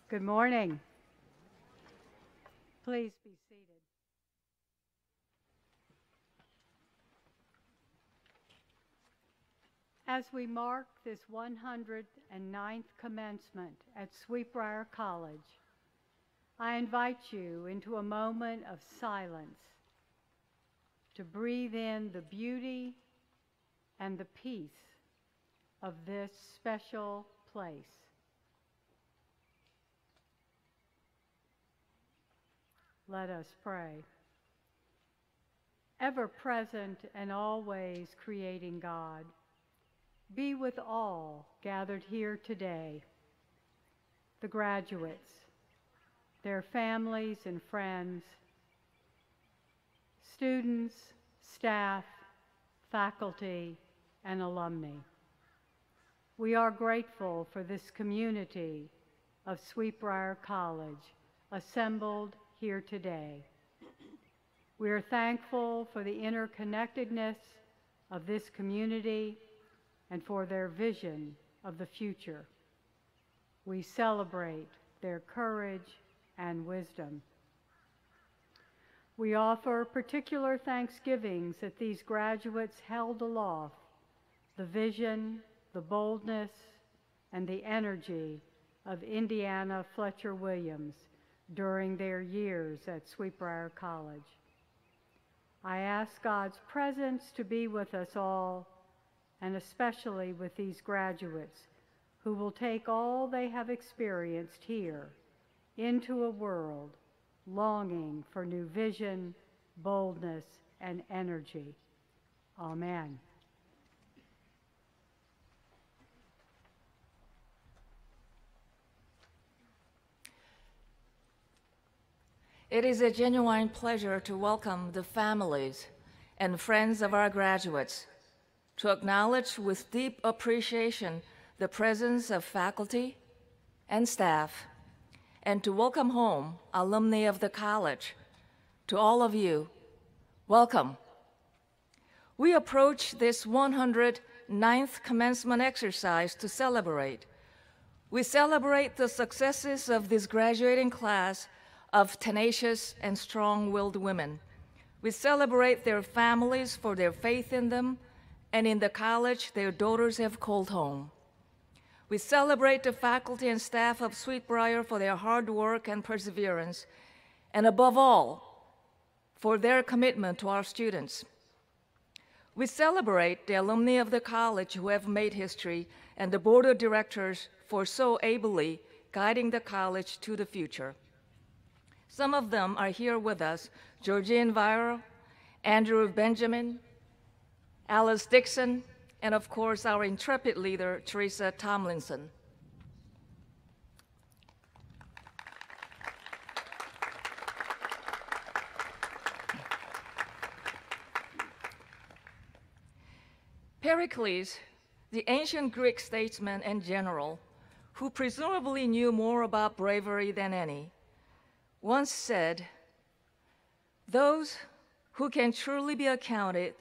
Good morning. Please be seated. As we mark this 109th commencement at Briar College, I invite you into a moment of silence to breathe in the beauty and the peace of this special place. Let us pray. Ever present and always creating God, be with all gathered here today, the graduates, their families and friends, students, staff, faculty, and alumni. We are grateful for this community of Briar College assembled here today. We are thankful for the interconnectedness of this community and for their vision of the future. We celebrate their courage and wisdom. We offer particular thanksgivings that these graduates held aloft the vision, the boldness, and the energy of Indiana Fletcher Williams during their years at Briar College. I ask God's presence to be with us all, and especially with these graduates who will take all they have experienced here into a world longing for new vision, boldness, and energy. Amen. It is a genuine pleasure to welcome the families and friends of our graduates, to acknowledge with deep appreciation the presence of faculty and staff, and to welcome home alumni of the college. To all of you, welcome. We approach this 109th commencement exercise to celebrate. We celebrate the successes of this graduating class of tenacious and strong-willed women. We celebrate their families for their faith in them and in the college their daughters have called home. We celebrate the faculty and staff of Briar for their hard work and perseverance, and above all, for their commitment to our students. We celebrate the alumni of the college who have made history and the board of directors for so ably guiding the college to the future. Some of them are here with us: Georgine Vira, Andrew Benjamin, Alice Dixon, and of course our intrepid leader, Teresa Tomlinson. Pericles, the ancient Greek statesman and general, who presumably knew more about bravery than any, once said, "Those who can truly be accounted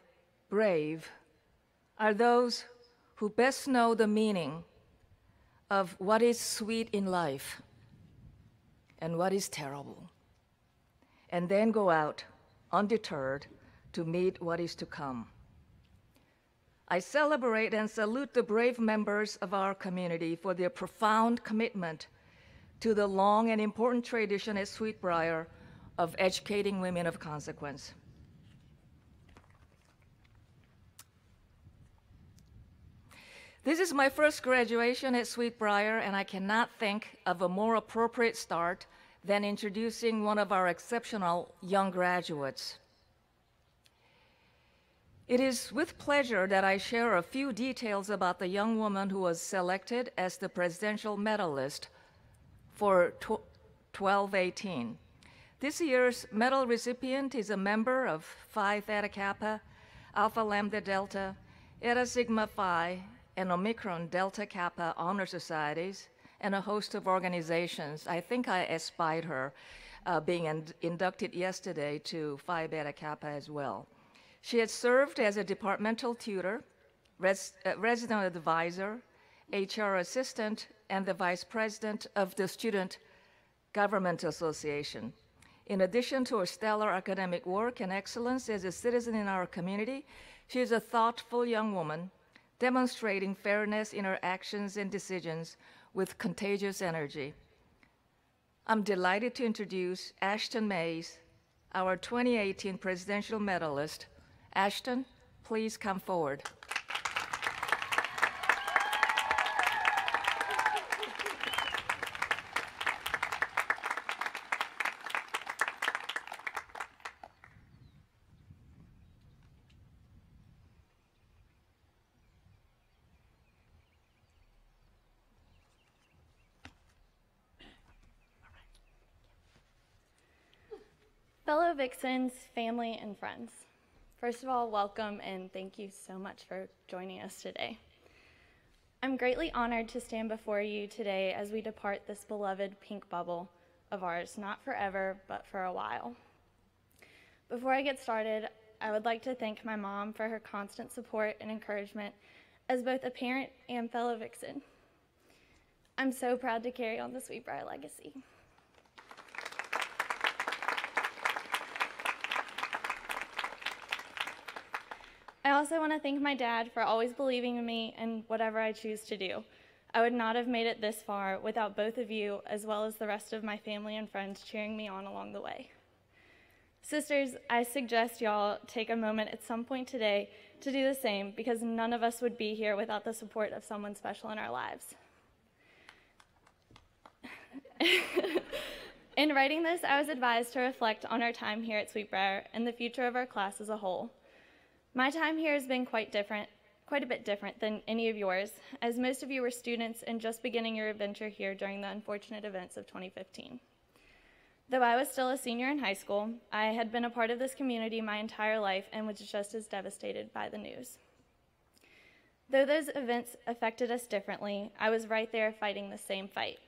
brave are those who best know the meaning of what is sweet in life and what is terrible, and then go out undeterred to meet what is to come." I celebrate and salute the brave members of our community for their profound commitment to the long and important tradition at Briar of educating women of consequence. This is my first graduation at Briar, and I cannot think of a more appropriate start than introducing one of our exceptional young graduates. It is with pleasure that I share a few details about the young woman who was selected as the presidential medalist for 1218. This year's medal recipient is a member of Phi Theta Kappa, Alpha Lambda Delta, Eta Sigma Phi, and Omicron Delta Kappa honor societies, and a host of organizations. I think I espied her being inducted yesterday to Phi Beta Kappa as well. She had served as a departmental tutor, resident advisor, HR assistant, and the vice president of the Student Government Association. In addition to her stellar academic work and excellence as a citizen in our community, she is a thoughtful young woman, demonstrating fairness in her actions and decisions with contagious energy. I'm delighted to introduce Ashton Mays, our 2018 presidential medalist. Ashton, please come forward. Fellow Vixens, family, and friends, first of all, welcome and thank you so much for joining us today. I'm greatly honored to stand before you today as we depart this beloved pink bubble of ours, not forever, but for a while. Before I get started, I would like to thank my mom for her constant support and encouragement as both a parent and fellow Vixen. I'm so proud to carry on the Sweetbriar legacy. I also want to thank my dad for always believing in me and whatever I choose to do. I would not have made it this far without both of you, as well as the rest of my family and friends cheering me on along the way. Sisters, I suggest y'all take a moment at some point today to do the same, because none of us would be here without the support of someone special in our lives. In writing this, I was advised to reflect on our time here at Sweetbriar and the future of our class as a whole. My time here has been quite a bit different than any of yours, as most of you were students and just beginning your adventure here during the unfortunate events of 2015. Though I was still a senior in high school, I had been a part of this community my entire life and was just as devastated by the news. Though those events affected us differently, I was right there fighting the same fight.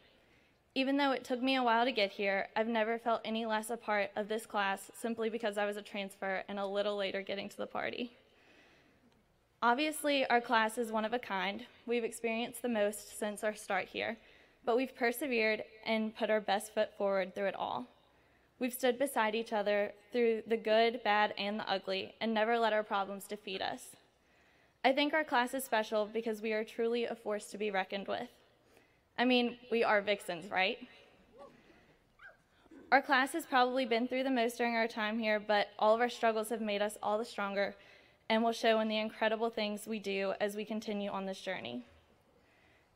Even though it took me a while to get here, I've never felt any less a part of this class simply because I was a transfer and a little later getting to the party. Obviously, our class is one of a kind. We've experienced the most since our start here, but we've persevered and put our best foot forward through it all. We've stood beside each other through the good, bad, and the ugly, and never let our problems defeat us. I think our class is special because we are truly a force to be reckoned with. I mean, we are Vixens, right? Our class has probably been through the most during our time here, but all of our struggles have made us all the stronger and will show in the incredible things we do as we continue on this journey.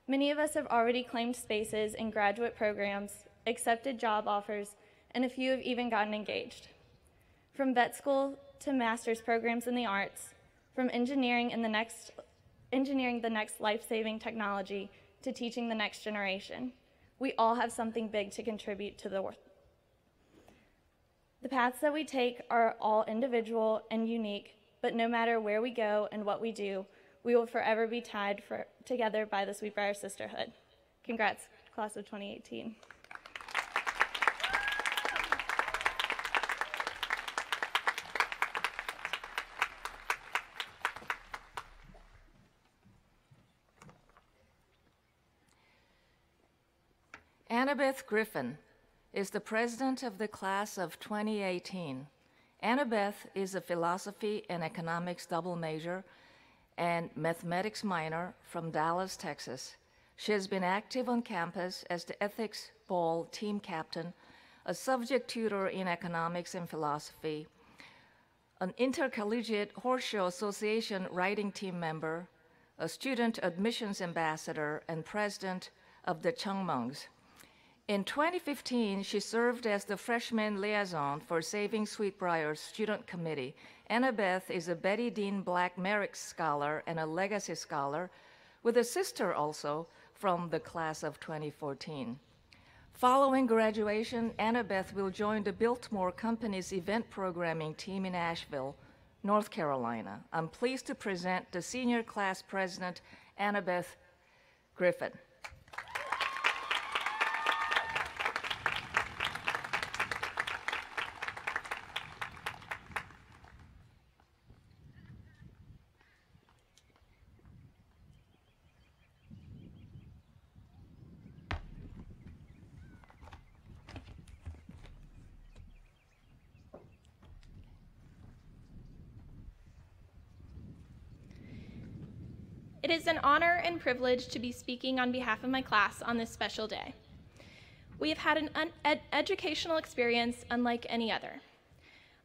Many of us have already claimed spaces in graduate programs, accepted job offers, and a few have even gotten engaged. From vet school to master's programs in the arts, from engineering the next life-saving technology to teaching the next generation. We all have something big to contribute to the world. The paths that we take are all individual and unique, but no matter where we go and what we do, we will forever be tied together by the Sweetbriar Sisterhood. Congrats, class of 2018. Annabeth Griffin is the president of the class of 2018. Annabeth is a philosophy and economics double major and mathematics minor from Dallas, Texas. She has been active on campus as the ethics ball team captain, a subject tutor in economics and philosophy, an intercollegiate Horseshoe Association writing team member, a student admissions ambassador, and president of the Chungmungs. In 2015, she served as the freshman liaison for Saving Sweetbriar's student committee. Annabeth is a Betty Dean Black Merrick Scholar and a Legacy Scholar, with a sister also from the class of 2014. Following graduation, Annabeth will join the Biltmore Company's event programming team in Asheville, North Carolina. I'm pleased to present the senior class president, Annabeth Griffin. It is an honor and privilege to be speaking on behalf of my class on this special day. We have had an educational experience unlike any other.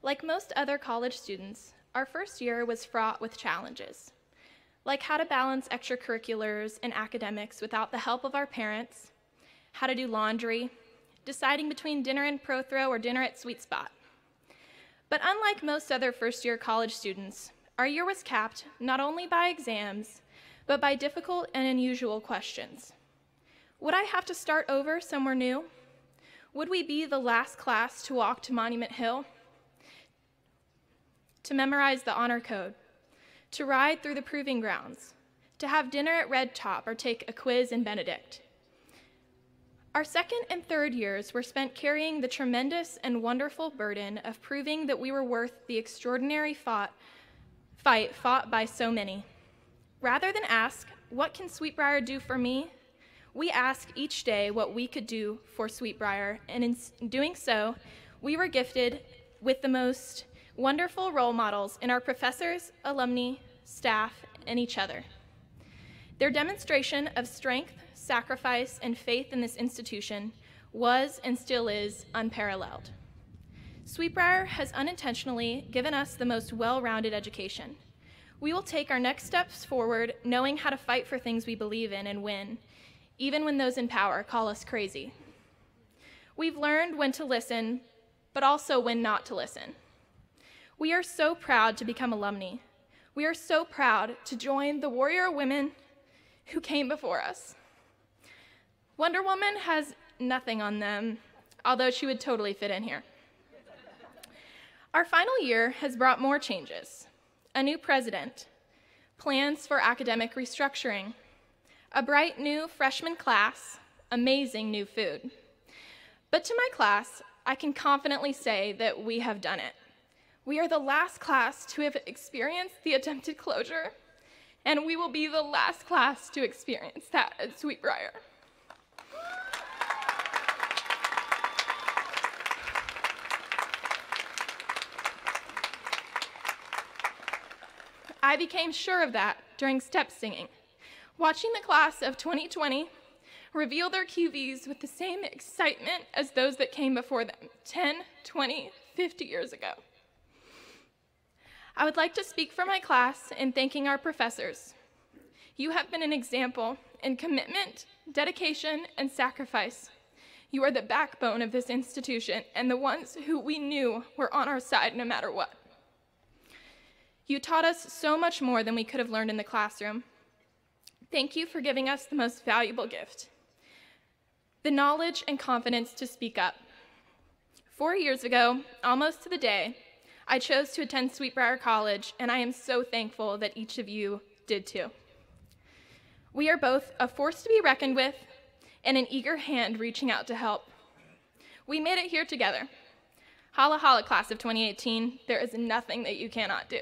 Like most other college students, our first year was fraught with challenges, like how to balance extracurriculars and academics without the help of our parents, how to do laundry, deciding between dinner and Pro Throw or dinner at Sweet Spot. But unlike most other first-year college students, our year was capped not only by exams, but by difficult and unusual questions. Would I have to start over somewhere new? Would we be the last class to walk to Monument Hill? To memorize the honor code? To ride through the proving grounds? To have dinner at Red Top or take a quiz in Benedict? Our second and third years were spent carrying the tremendous and wonderful burden of proving that we were worth the extraordinary fight fought by so many. Rather than ask, what can Sweetbriar do for me? We asked each day what we could do for Sweetbriar, and in doing so, we were gifted with the most wonderful role models in our professors, alumni, staff, and each other. Their demonstration of strength, sacrifice, and faith in this institution was and still is unparalleled. Sweetbriar has unintentionally given us the most well-rounded education. We will take our next steps forward knowing how to fight for things we believe in and win, even when those in power call us crazy. We've learned when to listen, but also when not to listen. We are so proud to become alumni. We are so proud to join the warrior women who came before us. Wonder Woman has nothing on them, although she would totally fit in here. Our final year has brought more changes. A new president, plans for academic restructuring, a bright new freshman class, amazing new food. But to my class, I can confidently say that we have done it. We are the last class to have experienced the attempted closure, and we will be the last class to experience that at Sweetbriar. I became sure of that during step singing, watching the class of 2020 reveal their QVs with the same excitement as those that came before them 10, 20, 50 years ago. I would like to speak for my class in thanking our professors. You have been an example in commitment, dedication, and sacrifice. You are the backbone of this institution and the ones who we knew were on our side no matter what. You taught us so much more than we could have learned in the classroom. Thank you for giving us the most valuable gift, the knowledge and confidence to speak up. 4 years ago, almost to the day, I chose to attend Sweetbriar College, and I am so thankful that each of you did too. We are both a force to be reckoned with and an eager hand reaching out to help. We made it here together. Holla holla, class of 2018, there is nothing that you cannot do.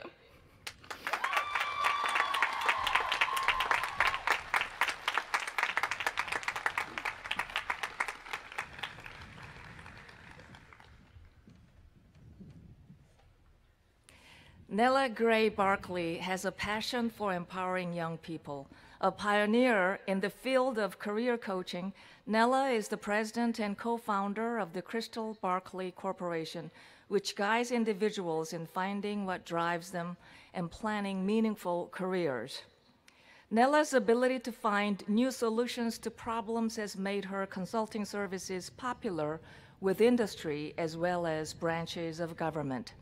Nella Gray Barkley has a passion for empowering young people. A pioneer in the field of career coaching, Nella is the president and co-founder of the Crystal-Barkley Corporation, which guides individuals in finding what drives them and planning meaningful careers. Nella's ability to find new solutions to problems has made her consulting services popular with industry as well as branches of government.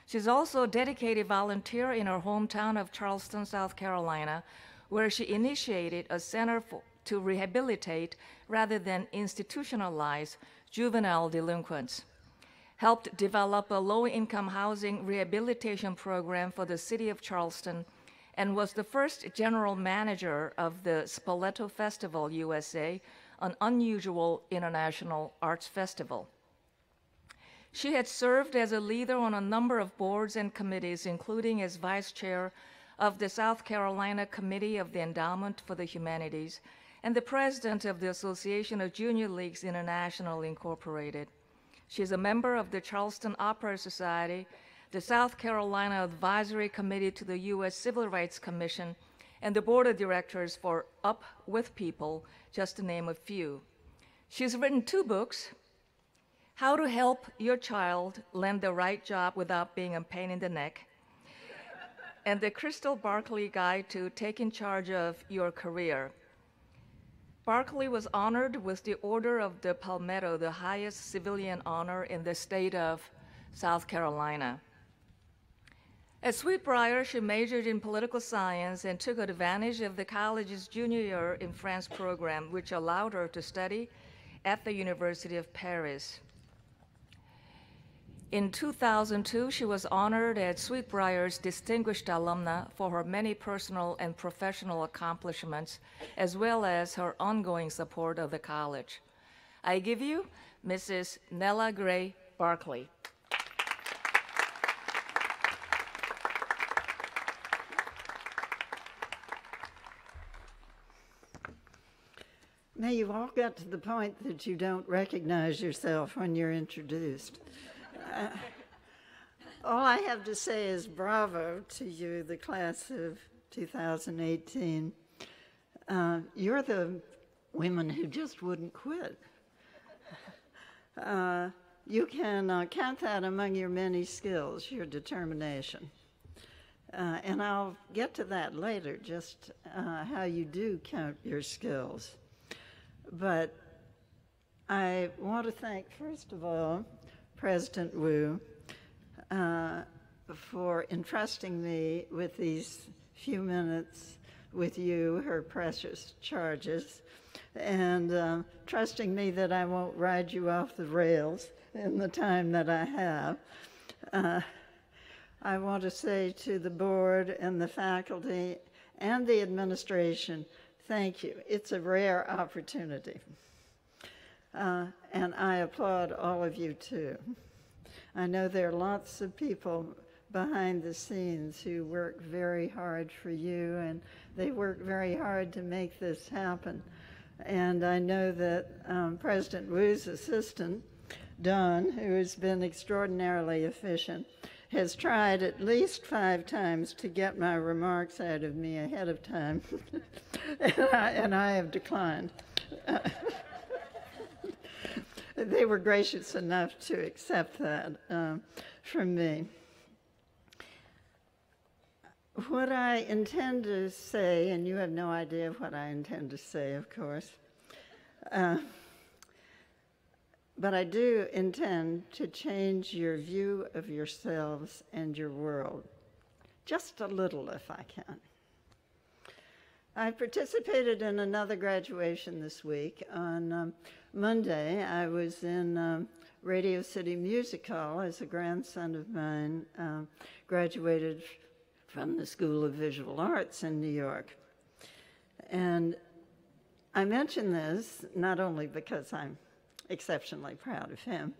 She's also a dedicated volunteer in her hometown of Charleston, South Carolina, where she initiated a center to rehabilitate rather than institutionalize juvenile delinquents, helped develop a low-income housing rehabilitation program for the city of Charleston, and was the first general manager of the Spoleto Festival USA, an unusual international arts festival. She had served as a leader on a number of boards and committees, including as vice chair of the South Carolina Committee of the Endowment for the Humanities and the president of the Association of Junior Leagues International, Incorporated. She is a member of the Charleston Opera Society, the South Carolina Advisory Committee to the U.S. Civil Rights Commission, and the board of directors for Up With People, just to name a few. She's written 2 books, How to Help Your Child Land the Right Job Without Being a Pain in the Neck, and the Crystal-Barkley Guide to Taking Charge of Your Career. Barkley was honored with the Order of the Palmetto, the highest civilian honor in the state of South Carolina. At Sweet Briar, she majored in political science and took advantage of the college's junior year in France program, which allowed her to study at the University of Paris. In 2002, she was honored at Sweet Briar's Distinguished Alumna for her many personal and professional accomplishments, as well as her ongoing support of the college. I give you Mrs. Nella Gray Barkley. Now, you've all got to the point that you don't recognize yourself when you're introduced. All I have to say is bravo to you, the class of 2018. You're the women who just wouldn't quit. You can count that among your many skills, your determination. And I'll get to that later, just how you do count your skills. But I want to thank, first of all, President Woo for entrusting me with these few minutes with you, her precious charges, and trusting me that I won't ride you off the rails in the time that I have. I want to say to the board and the faculty and the administration, thank you. It's a rare opportunity. And I applaud all of you too. I know there are lots of people behind the scenes who work very hard for you, and they work very hard to make this happen. And I know that President Woo's assistant, Dawn, who has been extraordinarily efficient, has tried at least 5 times to get my remarks out of me ahead of time, and I have declined. They were gracious enough to accept that from me. What I intend to say, and you have no idea what I intend to say, of course, but I do intend to change your view of yourselves and your world, just a little if I can. I participated in another graduation this week. On Monday, I was in Radio City Music Hall as a grandson of mine graduated from the School of Visual Arts in New York. And I mention this not only because I'm exceptionally proud of him,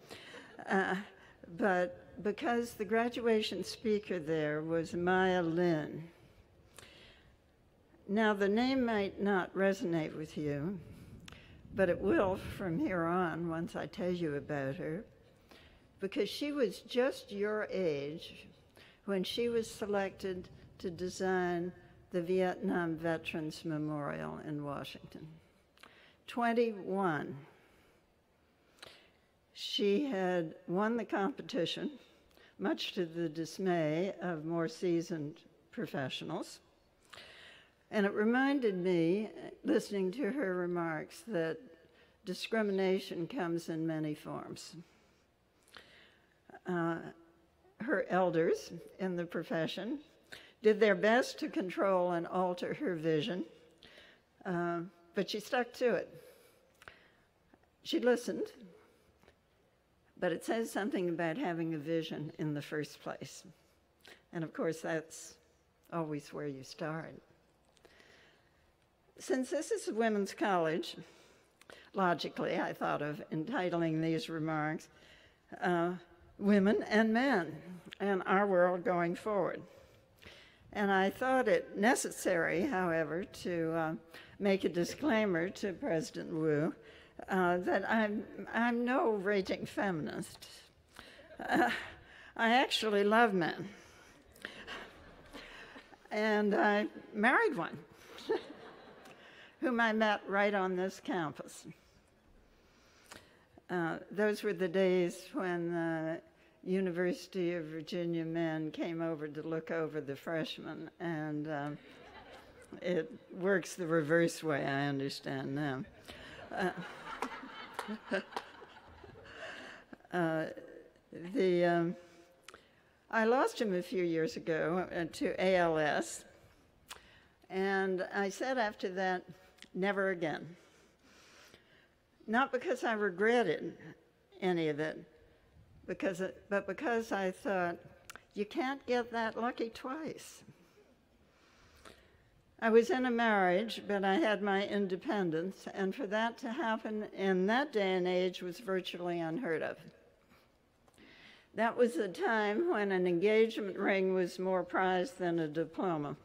but because the graduation speaker there was Maya Lin. Now, the name might not resonate with you, but it will from here on once I tell you about her, because she was just your age when she was selected to design the Vietnam Veterans Memorial in Washington. 21. She had won the competition, much to the dismay of more seasoned professionals. And it reminded me, listening to her remarks, that discrimination comes in many forms. Her elders in the profession did their best to control and alter her vision, but she stuck to it. She listened, but it says something about having a vision in the first place. And of course, that's always where you start. Since this is a women's college, logically, I thought of entitling these remarks, Women and Men and Our World Going Forward. And I thought it necessary, however, to make a disclaimer to President Woo that I'm no raging feminist. I actually love men. And I married one. whom I met right on this campus. Those were the days when the University of Virginia men came over to look over the freshmen, and it works the reverse way, I understand now. I lost him a few years ago to ALS, and I said after that, never again. Not because I regretted any of it, but because I thought, you can't get that lucky twice. I was in a marriage, but I had my independence, and for that to happen in that day and age was virtually unheard of. That was a time when an engagement ring was more prized than a diploma.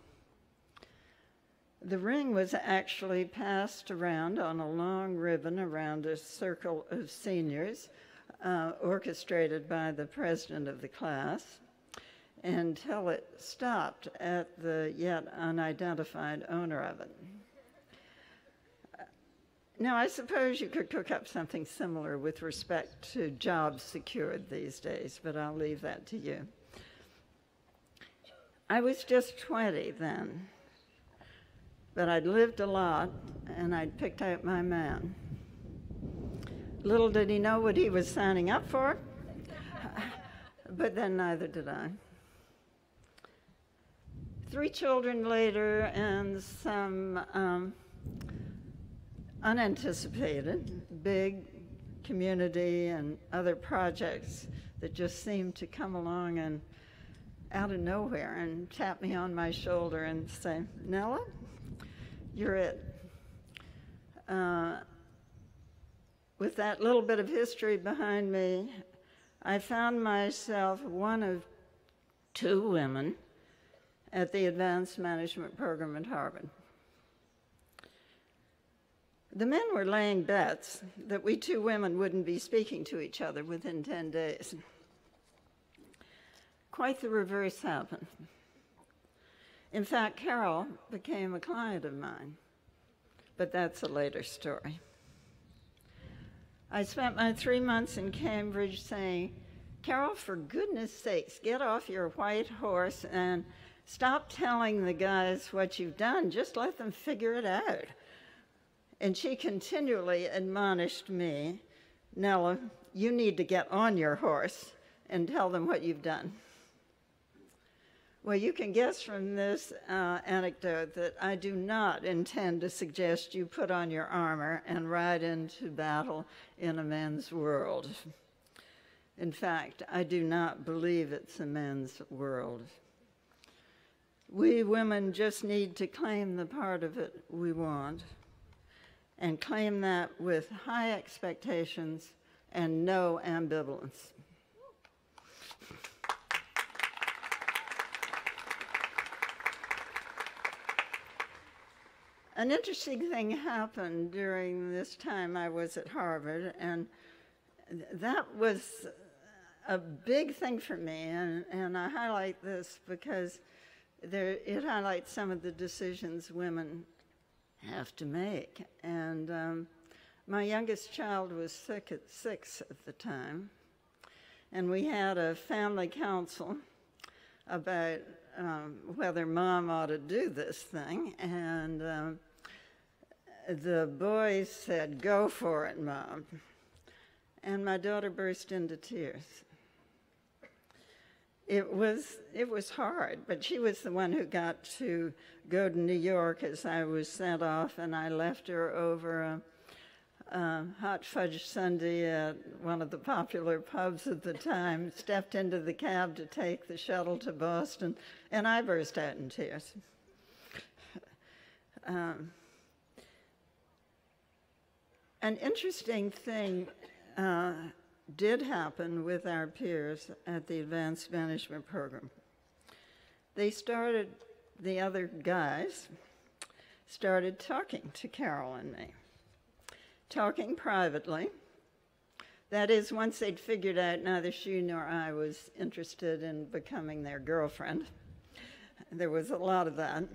The ring was actually passed around on a long ribbon around a circle of seniors, orchestrated by the president of the class, until it stopped at the yet unidentified owner of it. Now, I suppose you could cook up something similar with respect to jobs secured these days, but I'll leave that to you. I was just 20 then, but I'd lived a lot, and I'd picked out my man. Little did he know what he was signing up for, but then neither did I. 3 children later, and some unanticipated big community and other projects that just seemed to come along and out of nowhere and tap me on my shoulder and say, Nella, you're it. With that little bit of history behind me, I found myself one of 2 women at the Advanced Management Program at Harvard. The men were laying bets that we 2 women wouldn't be speaking to each other within 10 days. Quite the reverse happened. In fact, Carol became a client of mine, but that's a later story. I spent my 3 months in Cambridge saying, Carol, for goodness sakes, get off your white horse and stop telling the guys what you've done. Just let them figure it out. And she continually admonished me, Nella, you need to get on your horse and tell them what you've done. Well, you can guess from this anecdote that I do not intend to suggest you put on your armor and ride into battle in a men's world. In fact, I do not believe it's a men's world. We women just need to claim the part of it we want, and claim that with high expectations and no ambivalence. An interesting thing happened during this time I was at Harvard, and that was a big thing for me, and I highlight this because it highlights some of the decisions women have to make. And my youngest child was sick at 6 at the time, and we had a family council about whether mom ought to do this thing, and the boys said, go for it, Mom. And my daughter burst into tears. It was hard, but she was the one who got to go to New York as I was sent off, and I left her over a hot fudge sundae at one of the popular pubs at the time, stepped into the cab to take the shuttle to Boston, and I burst out in tears. An interesting thing did happen with our peers at the Advanced Management Program. The other guys started talking to Carol and me, talking privately. That is, once they'd figured out neither she nor I was interested in becoming their girlfriend. There was a lot of that.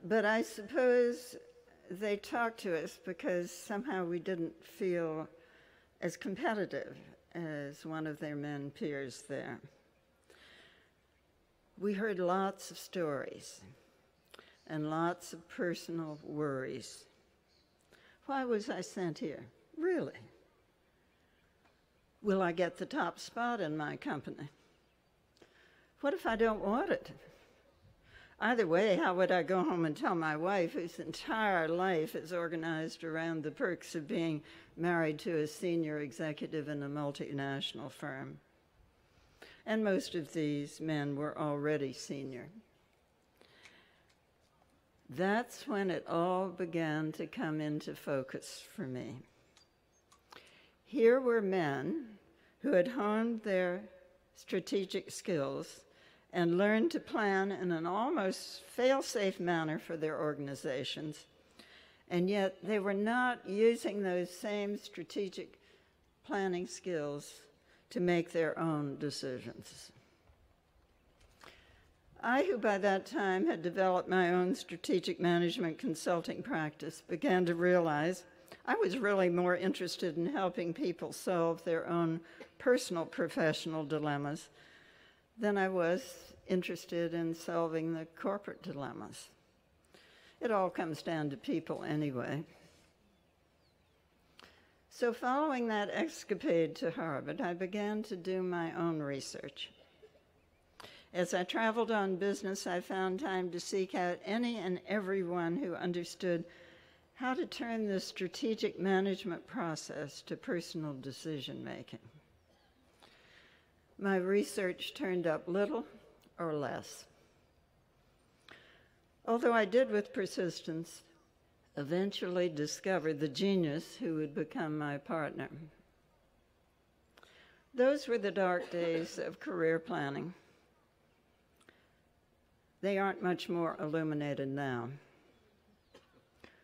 But I suppose they talked to us because somehow we didn't feel as competitive as one of their men peers there. We heard lots of stories and lots of personal worries. Why was I sent here? Really? Will I get the top spot in my company? What if I don't want it? Either way, how would I go home and tell my wife, whose entire life is organized around the perks of being married to a senior executive in a multinational firm? And most of these men were already senior. That's when it all began to come into focus for me. Here were men who had honed their strategic skills and learned to plan in an almost fail-safe manner for their organizations, and yet they were not using those same strategic planning skills to make their own decisions. I, who by that time had developed my own strategic management consulting practice, began to realize I was really more interested in helping people solve their own personal professional dilemmas than I was interested in solving the corporate dilemmas. It all comes down to people anyway. So following that escapade to Harvard, I began to do my own research. As I traveled on business, I found time to seek out any and everyone who understood how to turn the strategic management process to personal decision-making. My research turned up little or less. Although I did with persistence eventually discover the genius who would become my partner. Those were the dark days of career planning. They aren't much more illuminated now.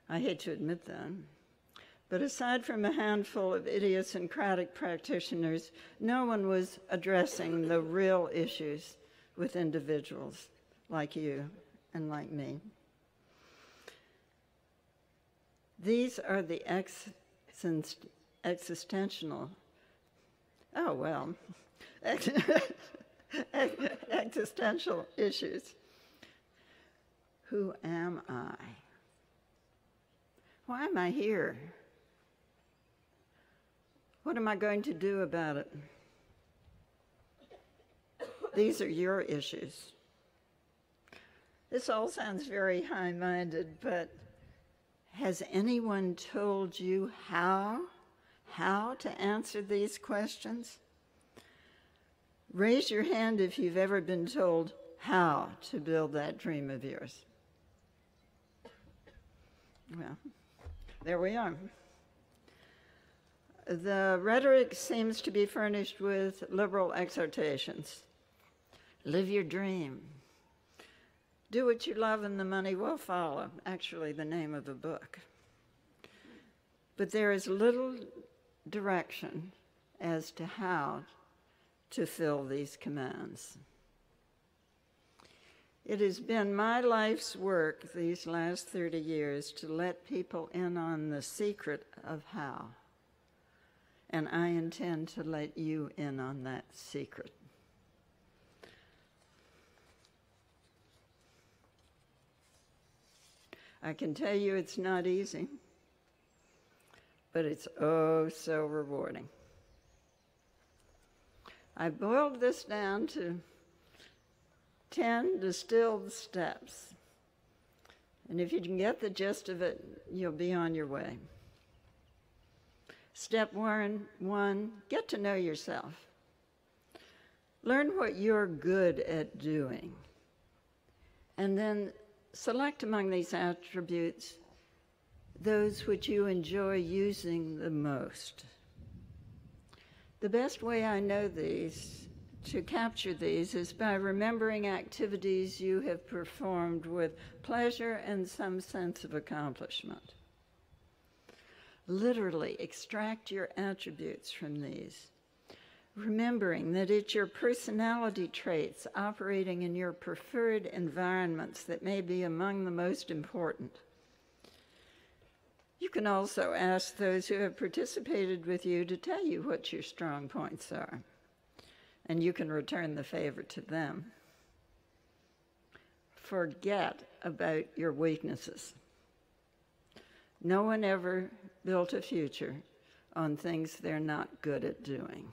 I hate to admit that. But aside from a handful of idiosyncratic practitioners, no one was addressing the real issues with individuals like you and like me. These are the existential issues. Who am I? Why am I here? What am I going to do about it? These are your issues. This all sounds very high-minded, but has anyone told you how to answer these questions? Raise your hand if you've ever been told how to build that dream of yours. Well, there we are. The rhetoric seems to be furnished with liberal exhortations. Live your dream. Do what you love and the money will follow. Actually, the name of the book. But there is little direction as to how to fill these commands. It has been my life's work these last 30 years to let people in on the secret of how. And I intend to let you in on that secret. I can tell you it's not easy, but it's oh so rewarding. I boiled this down to 10 distilled steps. And if you can get the gist of it, you'll be on your way. Step one, get to know yourself. Learn what you're good at doing. And then select among these attributes those which you enjoy using the most. The best way I know to capture these is by remembering activities you have performed with pleasure and some sense of accomplishment. Literally extract your attributes from these. remembering that it's your personality traits operating in your preferred environments that may be among the most important. You can also ask those who have participated with you to tell you what your strong points are, and you can return the favor to them. Forget about your weaknesses. No one ever built a future on things they're not good at doing.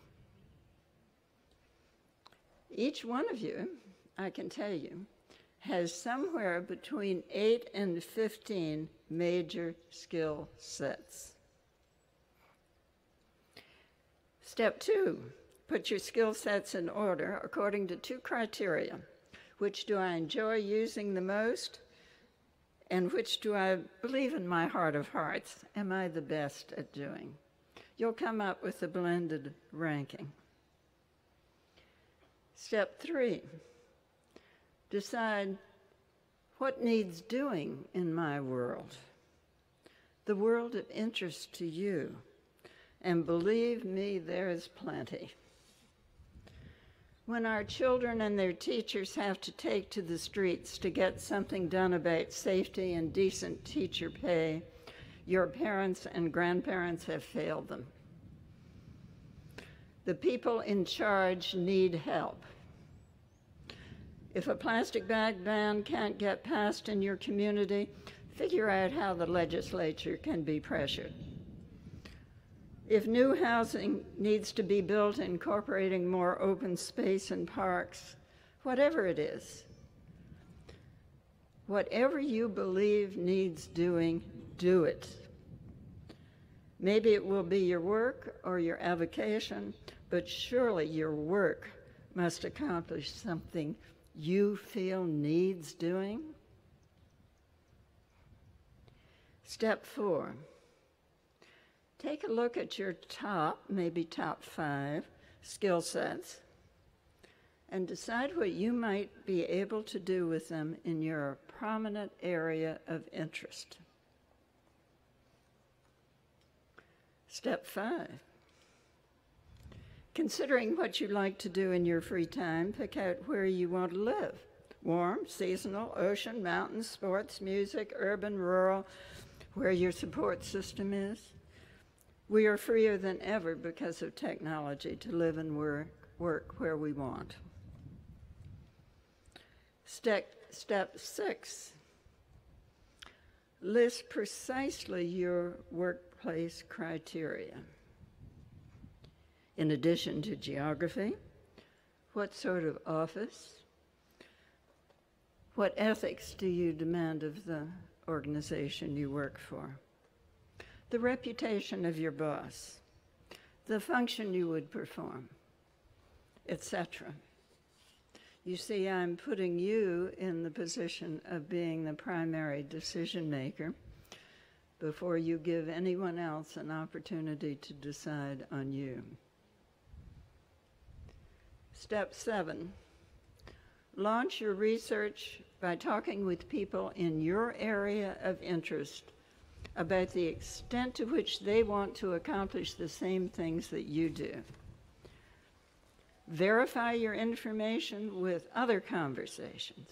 Each one of you, I can tell you, has somewhere between 8 and 15 major skill sets. Step 2, put your skill sets in order according to 2 criteria. Which do I enjoy using the most? And which do I believe in my heart of hearts am I the best at doing? You'll come up with a blended ranking. Step 3, decide what needs doing in my world, the world of interest to you, and believe me, there is plenty. When our children and their teachers have to take to the streets to get something done about safety and decent teacher pay, your parents and grandparents have failed them. The people in charge need help. If a plastic bag ban can't get passed in your community, figure out how the legislature can be pressured. If new housing needs to be built incorporating more open space and parks, whatever it is, whatever you believe needs doing, do it. Maybe it will be your work or your avocation, but surely your work must accomplish something you feel needs doing. Step 4, take a look at your top, maybe top 5 skill sets and decide what you might be able to do with them in your prominent area of interest. Step 5, considering what you like to do in your free time, pick out where you want to live. Warm, seasonal, ocean, mountains, sports, music, urban, rural, where your support system is. We are freer than ever because of technology to live and work where we want. Step 6, list precisely your workplace criteria. In addition to geography, what sort of office, what ethics do you demand of the organization you work for? The reputation of your boss, the function you would perform, etc. You see, I'm putting you in the position of being the primary decision maker before you give anyone else an opportunity to decide on you. Step 7, launch your research by talking with people in your area of interest about the extent to which they want to accomplish the same things that you do. Verify your information with other conversations.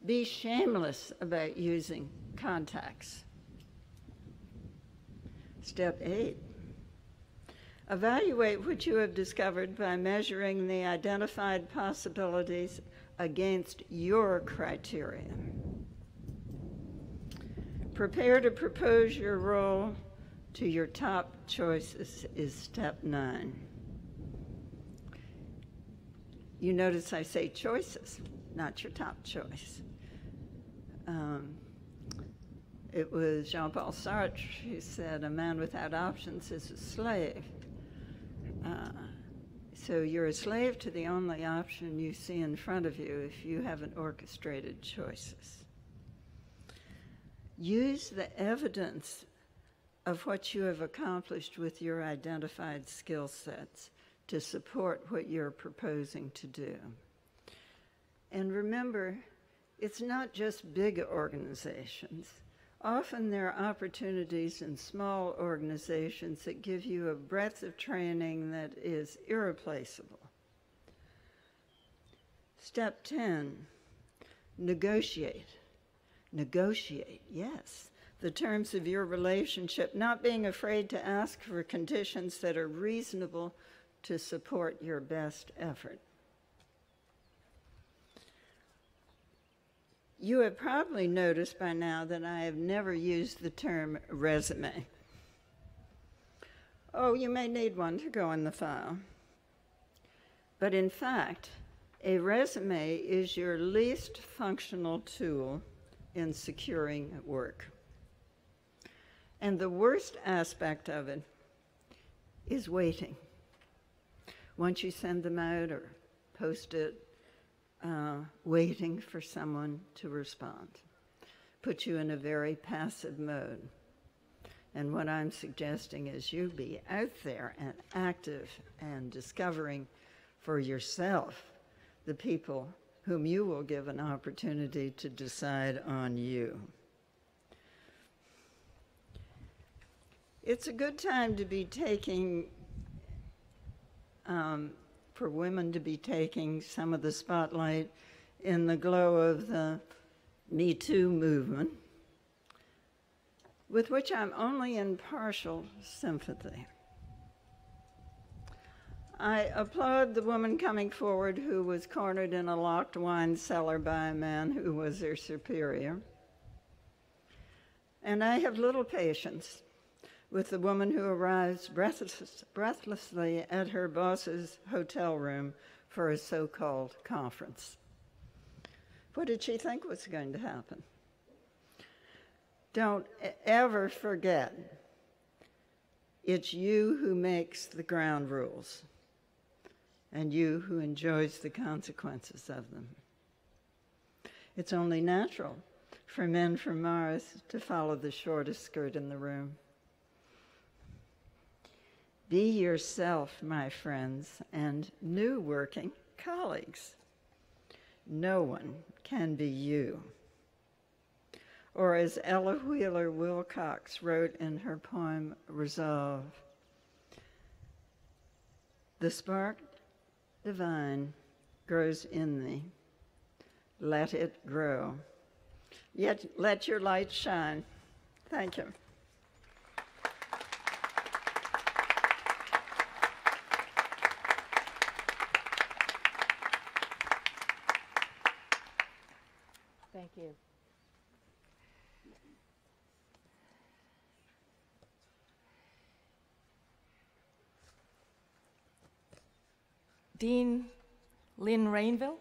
Be shameless about using contacts. Step 8, evaluate what you have discovered by measuring the identified possibilities against your criteria. Prepare to propose your role to your top choices is step 9. You notice I say choices, not your top choice. It was Jean-Paul Sartre who said, a man without options is a slave. So you're a slave to the only option you see in front of you if you haven't orchestrated choices. Use the evidence of what you have accomplished with your identified skill sets to support what you're proposing to do. And remember, it's not just big organizations. Often there are opportunities in small organizations that give you a breadth of training that is irreplaceable. Step 10, negotiate. Negotiate, yes, the terms of your relationship, not being afraid to ask for conditions that are reasonable to support your best effort. You have probably noticed by now that I have never used the term resume. Oh, you may need one to go in the file. But in fact, a resume is your least functional tool in securing work. And the worst aspect of it is waiting. Once you send them out or post it, waiting for someone to respond. Put you in a very passive mode. And what I'm suggesting is you be out there and active and discovering for yourself the people whom you will give an opportunity to decide on you. It's a good time to be taking for women to be taking some of the spotlight in the glow of the Me Too movement, with which I'm only in partial sympathy. I applaud the woman coming forward who was cornered in a locked wine cellar by a man who was her superior. And I have little patience with the woman who arrives breathlessly at her boss's hotel room for a so-called conference. What did she think was going to happen? Don't ever forget, it's you who makes the ground rules, and you who enjoys the consequences of them. It's only natural for men from Mars to follow the shortest skirt in the room. Be yourself, my friends, and new working colleagues. No one can be you. Or as Ella Wheeler Wilcox wrote in her poem, Resolve, the spark divine grows in thee. Let it grow. Yet let your light shine. Thank you. Thank you. Dean Lynn Rainville.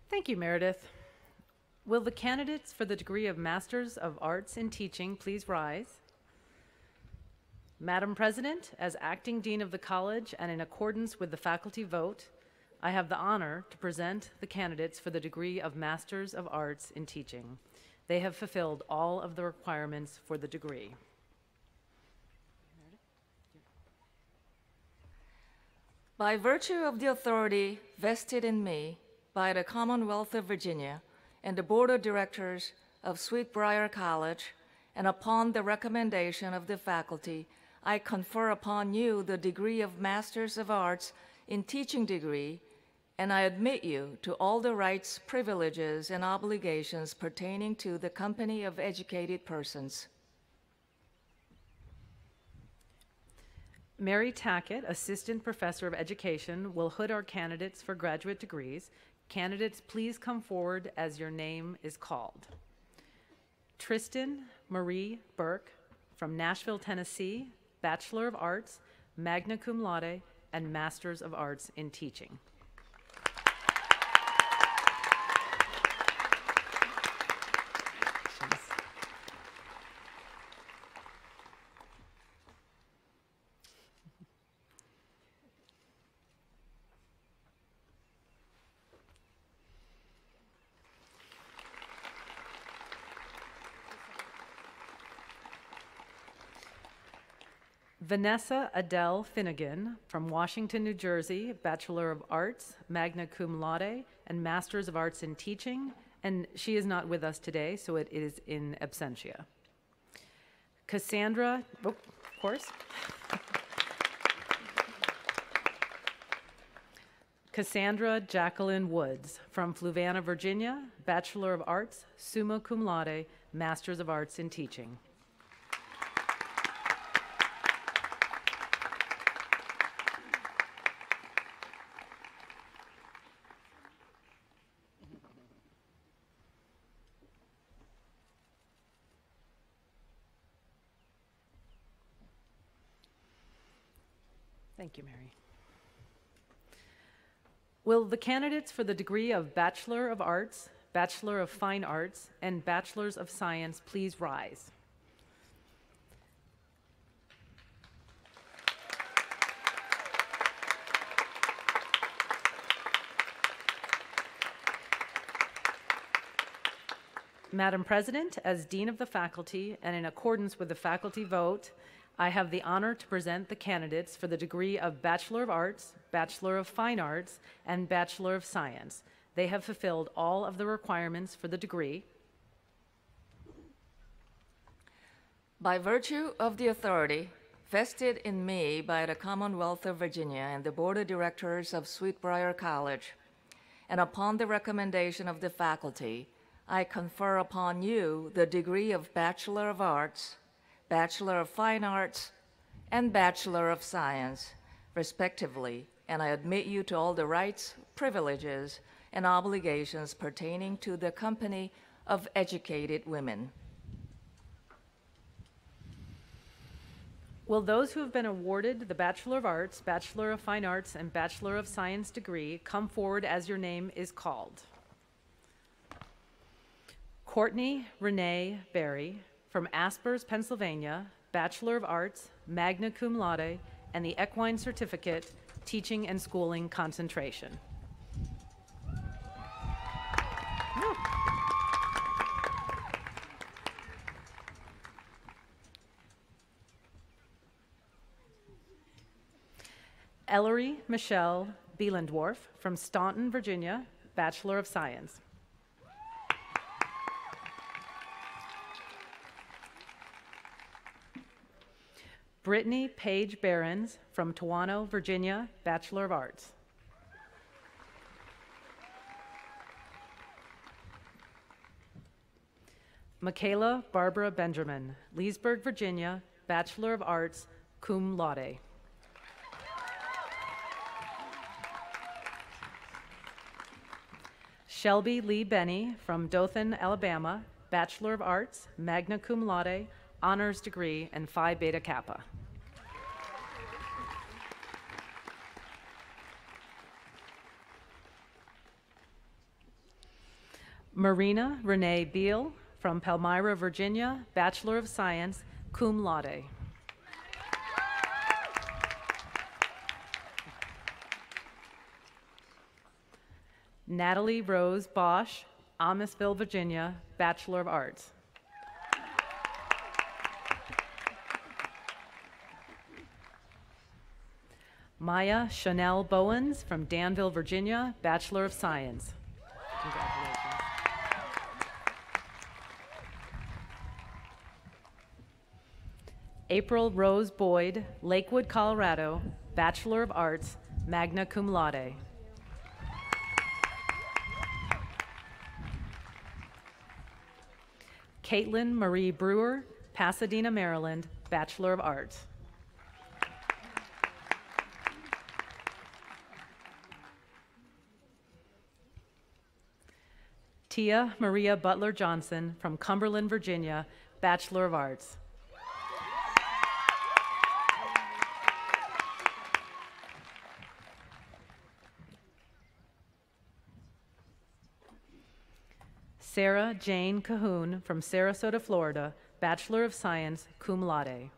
Thank you, Meredith. Will the candidates for the degree of Masters of Arts in Teaching please rise? Madam President, as acting dean of the college and in accordance with the faculty vote, I have the honor to present the candidates for the degree of Masters of Arts in Teaching. They have fulfilled all of the requirements for the degree. By virtue of the authority vested in me by the Commonwealth of Virginia and the Board of Directors of Briar College, and upon the recommendation of the faculty, I confer upon you the degree of Masters of Arts in Teaching degree, and I admit you to all the rights, privileges, and obligations pertaining to the company of educated persons. Mary Tackett, Assistant Professor of Education, will hood our candidates for graduate degrees. Candidates, please come forward as your name is called. Tristan Marie Burke from Nashville, Tennessee, Bachelor of Arts, magna cum laude, and Masters of Arts in Teaching. Vanessa Adele Finnegan from Washington, New Jersey, Bachelor of Arts, magna cum laude, and Masters of Arts in Teaching, and she is not with us today, so it is in absentia. Cassandra, of course. Cassandra Jacqueline Woods from Fluvanna, Virginia, Bachelor of Arts, summa cum laude, Masters of Arts in Teaching. Thank you, Mary. Will the candidates for the degree of Bachelor of Arts, Bachelor of Fine Arts, and Bachelors of Science please rise? Madam President, as Dean of the Faculty, and in accordance with the faculty vote, I have the honor to present the candidates for the degree of Bachelor of Arts, Bachelor of Fine Arts, and Bachelor of Science. They have fulfilled all of the requirements for the degree. By virtue of the authority vested in me by the Commonwealth of Virginia and the Board of Directors of Briar College, and upon the recommendation of the faculty, I confer upon you the degree of Bachelor of Arts, Bachelor of Fine Arts, and Bachelor of Science, respectively, and I admit you to all the rights, privileges, and obligations pertaining to the company of educated women. Will those who have been awarded the Bachelor of Arts, Bachelor of Fine Arts, and Bachelor of Science degree come forward as your name is called? Courtney Renee Berry from Aspers, Pennsylvania, Bachelor of Arts, magna cum laude, and the Equine Certificate, Teaching and Schooling Concentration. Ellery Michelle Bielendorf from Staunton, Virginia, Bachelor of Science. Brittany Page Behrens from Toano, Virginia, Bachelor of Arts. Michaela Barbara Benjamin, Leesburg, Virginia, Bachelor of Arts, cum laude. Shelby Lee Benny from Dothan, Alabama, Bachelor of Arts, magna cum laude, honors degree, and Phi Beta Kappa. Marina Renee Beal from Palmyra, Virginia, Bachelor of Science, cum laude. Natalie Rose Bosch, Amisville, Virginia, Bachelor of Arts. Maya Chanel Bowens from Danville, Virginia, Bachelor of Science. Congratulations. April Rose Boyd, Lakewood, Colorado, Bachelor of Arts, magna cum laude. Caitlin Marie Brewer, Pasadena, Maryland, Bachelor of Arts. Tia Maria Butler Johnson from Cumberland, Virginia, Bachelor of Arts. Sarah Jane Cahoon from Sarasota, Florida, Bachelor of Science, cum laude.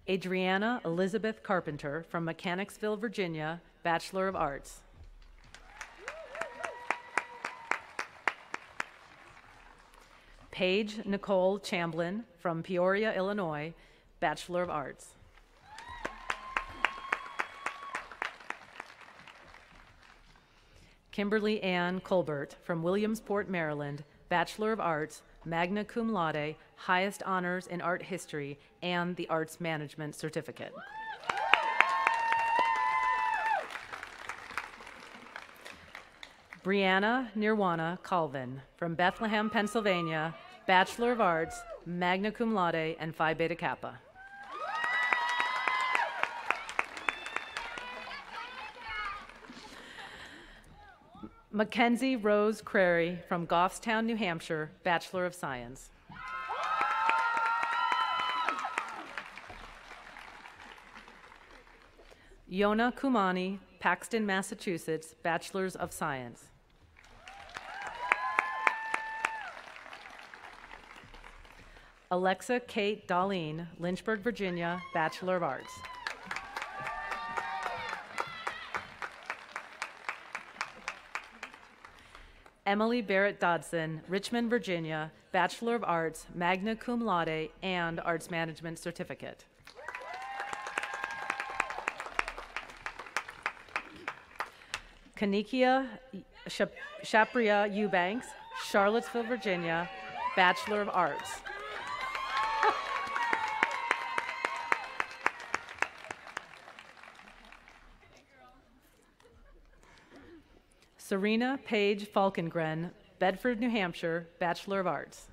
Adriana Elizabeth Carpenter from Mechanicsville, Virginia, Bachelor of Arts. Paige Nicole Chamblin from Peoria, Illinois, Bachelor of Arts. Kimberly Ann Colbert from Williamsport, Maryland, Bachelor of Arts, magna cum laude, highest honors in art history, and the Arts Management Certificate. Brianna Nirwana Colvin from Bethlehem, Pennsylvania, Bachelor of Arts, magna cum laude, and Phi Beta Kappa. Mackenzie Rose Crary from Goffstown, New Hampshire, Bachelor of Science. Yona Kumani, Paxton, Massachusetts, Bachelors of Science. Alexa Kate Darlene, Lynchburg, Virginia, Bachelor of Arts. Emily Barrett Dodson, Richmond, Virginia, Bachelor of Arts, magna cum laude, and Arts Management Certificate. Kanikia Shapria Eubanks, Charlottesville, Virginia, Bachelor of Arts. Serena Page Falkengren, Bedford, New Hampshire, Bachelor of Arts.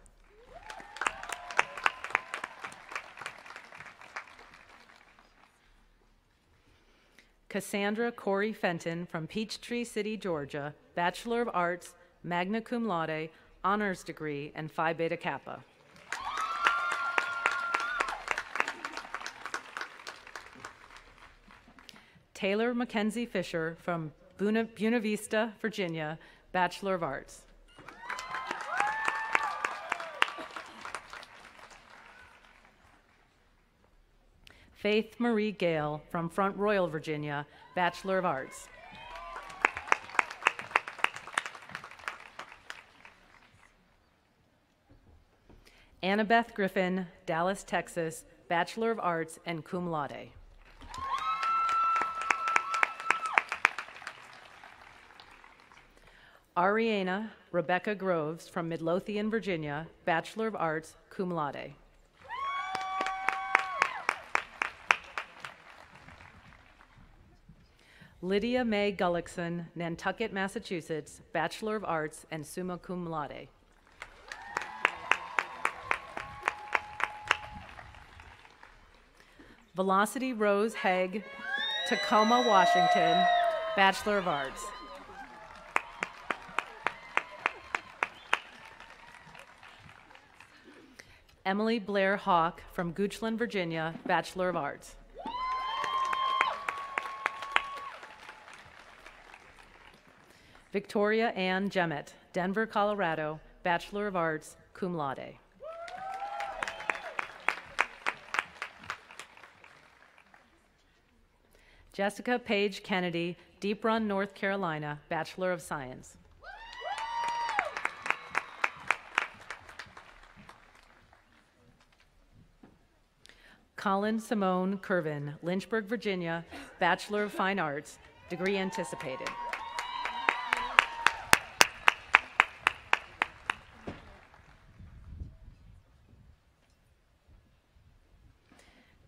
Cassandra Corey Fenton from Peachtree City, Georgia, Bachelor of Arts, magna cum laude, honors degree, and Phi Beta Kappa. Taylor Mackenzie Fisher from Buena Vista, Virginia, Bachelor of Arts. Faith Marie Gale from Front Royal, Virginia, Bachelor of Arts. Annabeth Griffin, Dallas, Texas, Bachelor of Arts and cum laude. Ariana Rebecca Groves from Midlothian, Virginia, Bachelor of Arts, cum laude. Lydia Mae Gullickson, Nantucket, Massachusetts, Bachelor of Arts and summa cum laude. Velocity Rose Haig, Tacoma, Washington, Bachelor of Arts. Emily Blair Hawk from Goochland, Virginia, Bachelor of Arts. Victoria Ann Jemmett, Denver, Colorado, Bachelor of Arts, cum laude. Jessica Page Kennedy, Deep Run, North Carolina, Bachelor of Science. Colin Simone Curvin, Lynchburg, Virginia, Bachelor of Fine Arts, degree anticipated.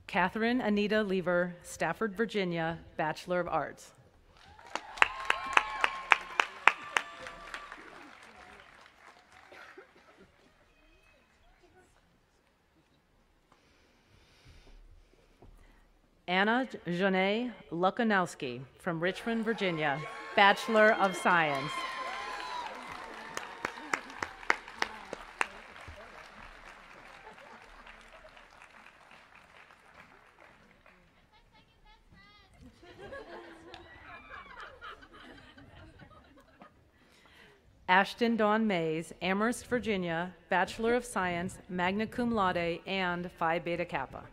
Catherine Anita Lever, Stafford, Virginia, Bachelor of Arts. Anna Janae Lukanowski from Richmond, Virginia, Bachelor of Science. Ashton Dawn Mays, Amherst, Virginia, Bachelor of Science, magna cum laude, and Phi Beta Kappa.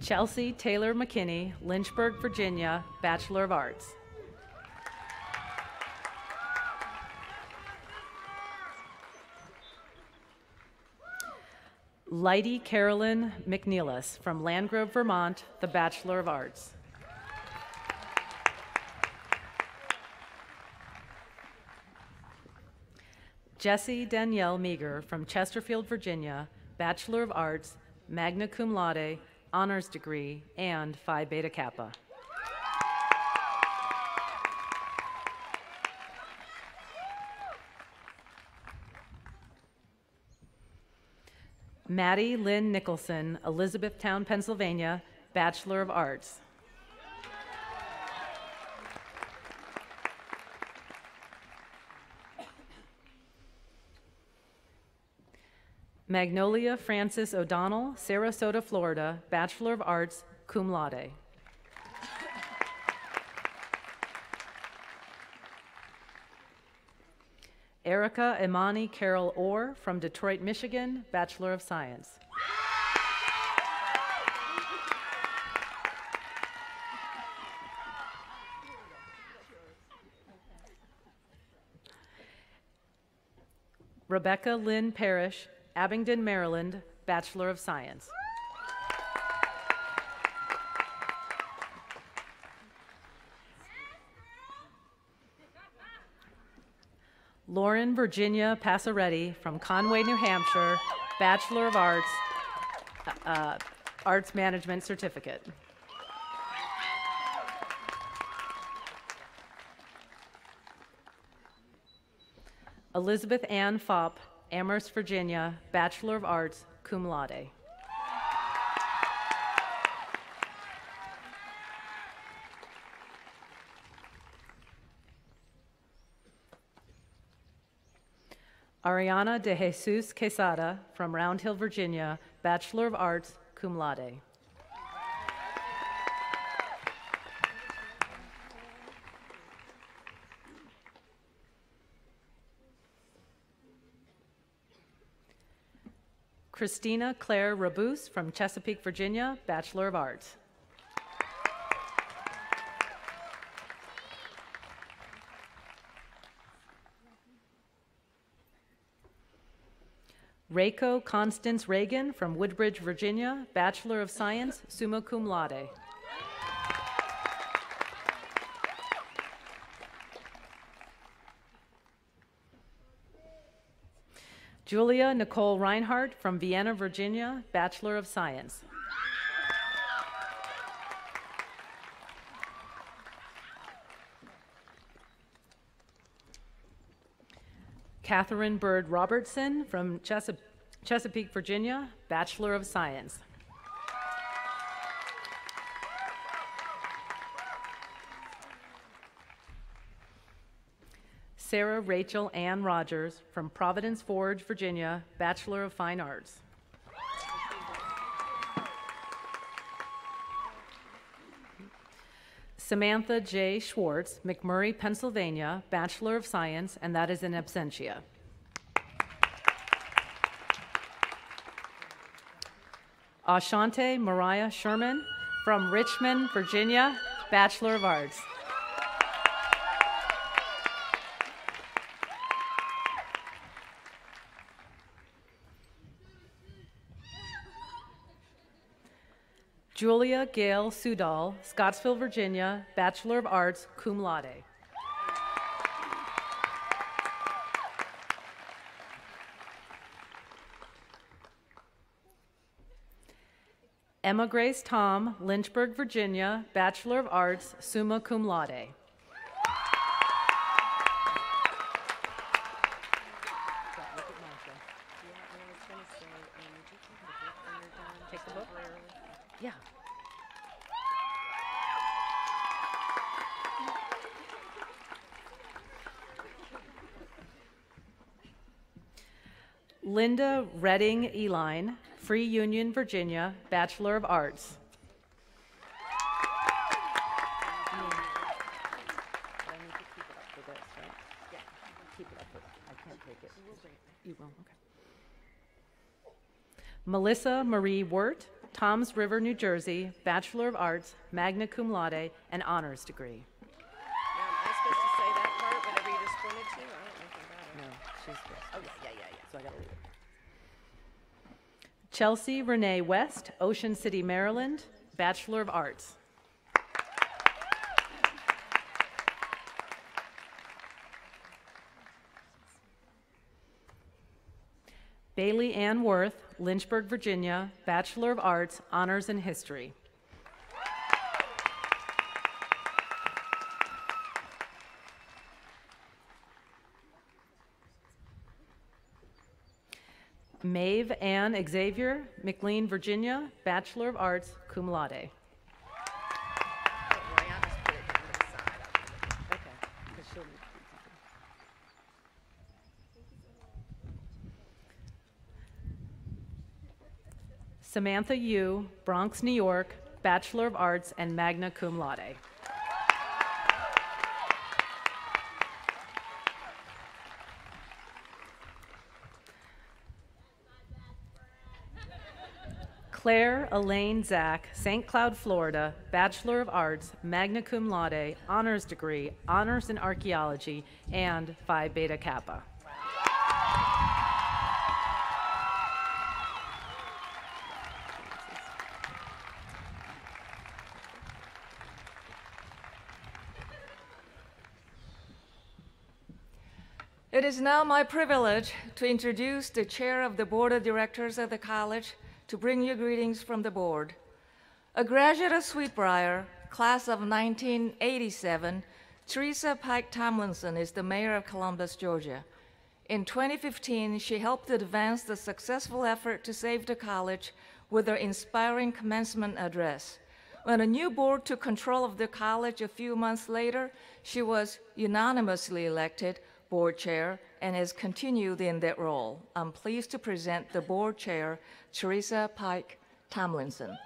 Chelsea Taylor McKinney, Lynchburg, Virginia, Bachelor of Arts. Lighty Carolyn McNeilis from Landgrove, Vermont, the Bachelor of Arts. Jessie Danielle Meager from Chesterfield, Virginia, Bachelor of Arts, magna cum laude, honors degree, and Phi Beta Kappa. Maddie Lynn Nicholson, Elizabethtown, Pennsylvania, Bachelor of Arts. Magnolia Francis O'Donnell, Sarasota, Florida, Bachelor of Arts, cum laude. Erica Imani Carol Orr from Detroit, Michigan, Bachelor of Science. Rebecca Lynn Parrish, Abingdon, Maryland, Bachelor of Science. Lauren Virginia Passaretti from Conway, New Hampshire, Bachelor of Arts, Arts Management Certificate. Elizabeth Ann Fopp, Amherst, Virginia, Bachelor of Arts, cum laude. Ariana de Jesus Quesada from Round Hill, Virginia, Bachelor of Arts, cum laude. Christina Claire Rabus from Chesapeake, Virginia, Bachelor of Arts. Reiko Constance Reagan from Woodbridge, Virginia, Bachelor of Science, summa cum laude. Julia Nicole Reinhardt from Vienna, Virginia, Bachelor of Science. Catherine Bird Robertson from Chesapeake, Virginia, Bachelor of Science. Sarah Rachel Ann Rogers from Providence Forge, Virginia, Bachelor of Fine Arts. Samantha J. Schwartz, McMurray, Pennsylvania, Bachelor of Science, and that is in absentia. Ashante Mariah Sherman from Richmond, Virginia, Bachelor of Arts. Julia Gail Sudal, Scottsville, Virginia, Bachelor of Arts, cum laude. Emma Grace Tom, Lynchburg, Virginia, Bachelor of Arts, summa cum laude. Take the book? Yeah. Linda Redding Eline, Free Union, Virginia, Bachelor of Arts. You will, okay. Melissa Marie Wirt, Toms River, New Jersey, Bachelor of Arts, magna cum laude, and honors degree. Am I supposed to say that part, whatever you just pointed to? I don't know anything about it. No, she's first. Oh, yeah. So I gotta read it. Chelsea Renee West, Ocean City, Maryland, Bachelor of Arts. Bailey Ann Worth, Lynchburg, Virginia, Bachelor of Arts, Honors in History. Maeve Ann Xavier, McLean, Virginia, Bachelor of Arts, cum laude. Don't worry, I'll just put it down to the side. Okay, 'cause she'll need to. Samantha Yu, Bronx, New York, Bachelor of Arts and magna cum laude. Claire Elaine Zach, St. Cloud, Florida, Bachelor of Arts, magna cum laude, honors degree, honors in archaeology, and Phi Beta Kappa. It is now my privilege to introduce the chair of the board of directors of the college to bring you greetings from the board. A graduate of Sweetbriar, class of 1987, Teresa Pike Tomlinson is the mayor of Columbus, Georgia. In 2015, she helped advance the successful effort to save the college with her inspiring commencement address. When a new board took control of the college a few months later, she was unanimously elected board chair and has continued in that role. I'm pleased to present the board chair, Teresa Pike Tomlinson.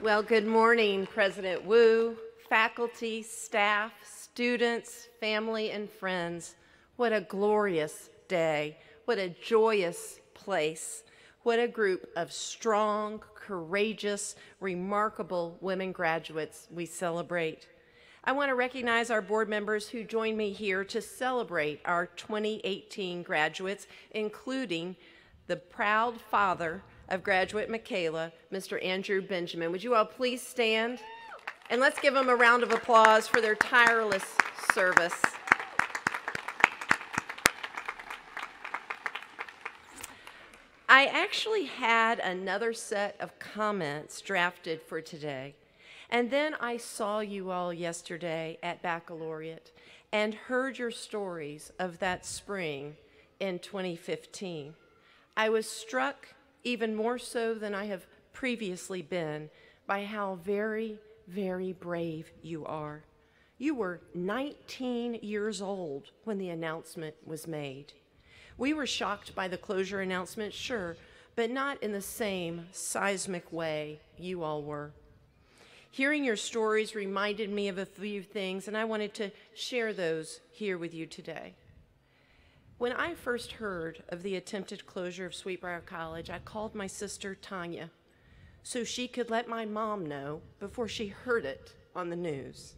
Well, good morning, President Woo, faculty, staff, students, family, and friends. What a glorious day. What a joyous place. What a group of strong, courageous, remarkable women graduates we celebrate. I want to recognize our board members who joined me here to celebrate our 2018 graduates, including the proud father of graduate Michaela, Mr. Andrew Benjamin. Would you all please stand? And let's give them a round of applause for their tireless service. I actually had another set of comments drafted for today, and then I saw you all yesterday at Baccalaureate and heard your stories of that spring in 2015. I was struck even more so than I have previously been by how very, very brave you are. You were 19 years old when the announcement was made. We were shocked by the closure announcement, sure, but not in the same seismic way you all were. Hearing your stories reminded me of a few things, and I wanted to share those here with you today. When I first heard of the attempted closure of Sweetbriar College, I called my sister Tanya so she could let my mom know before she heard it on the news.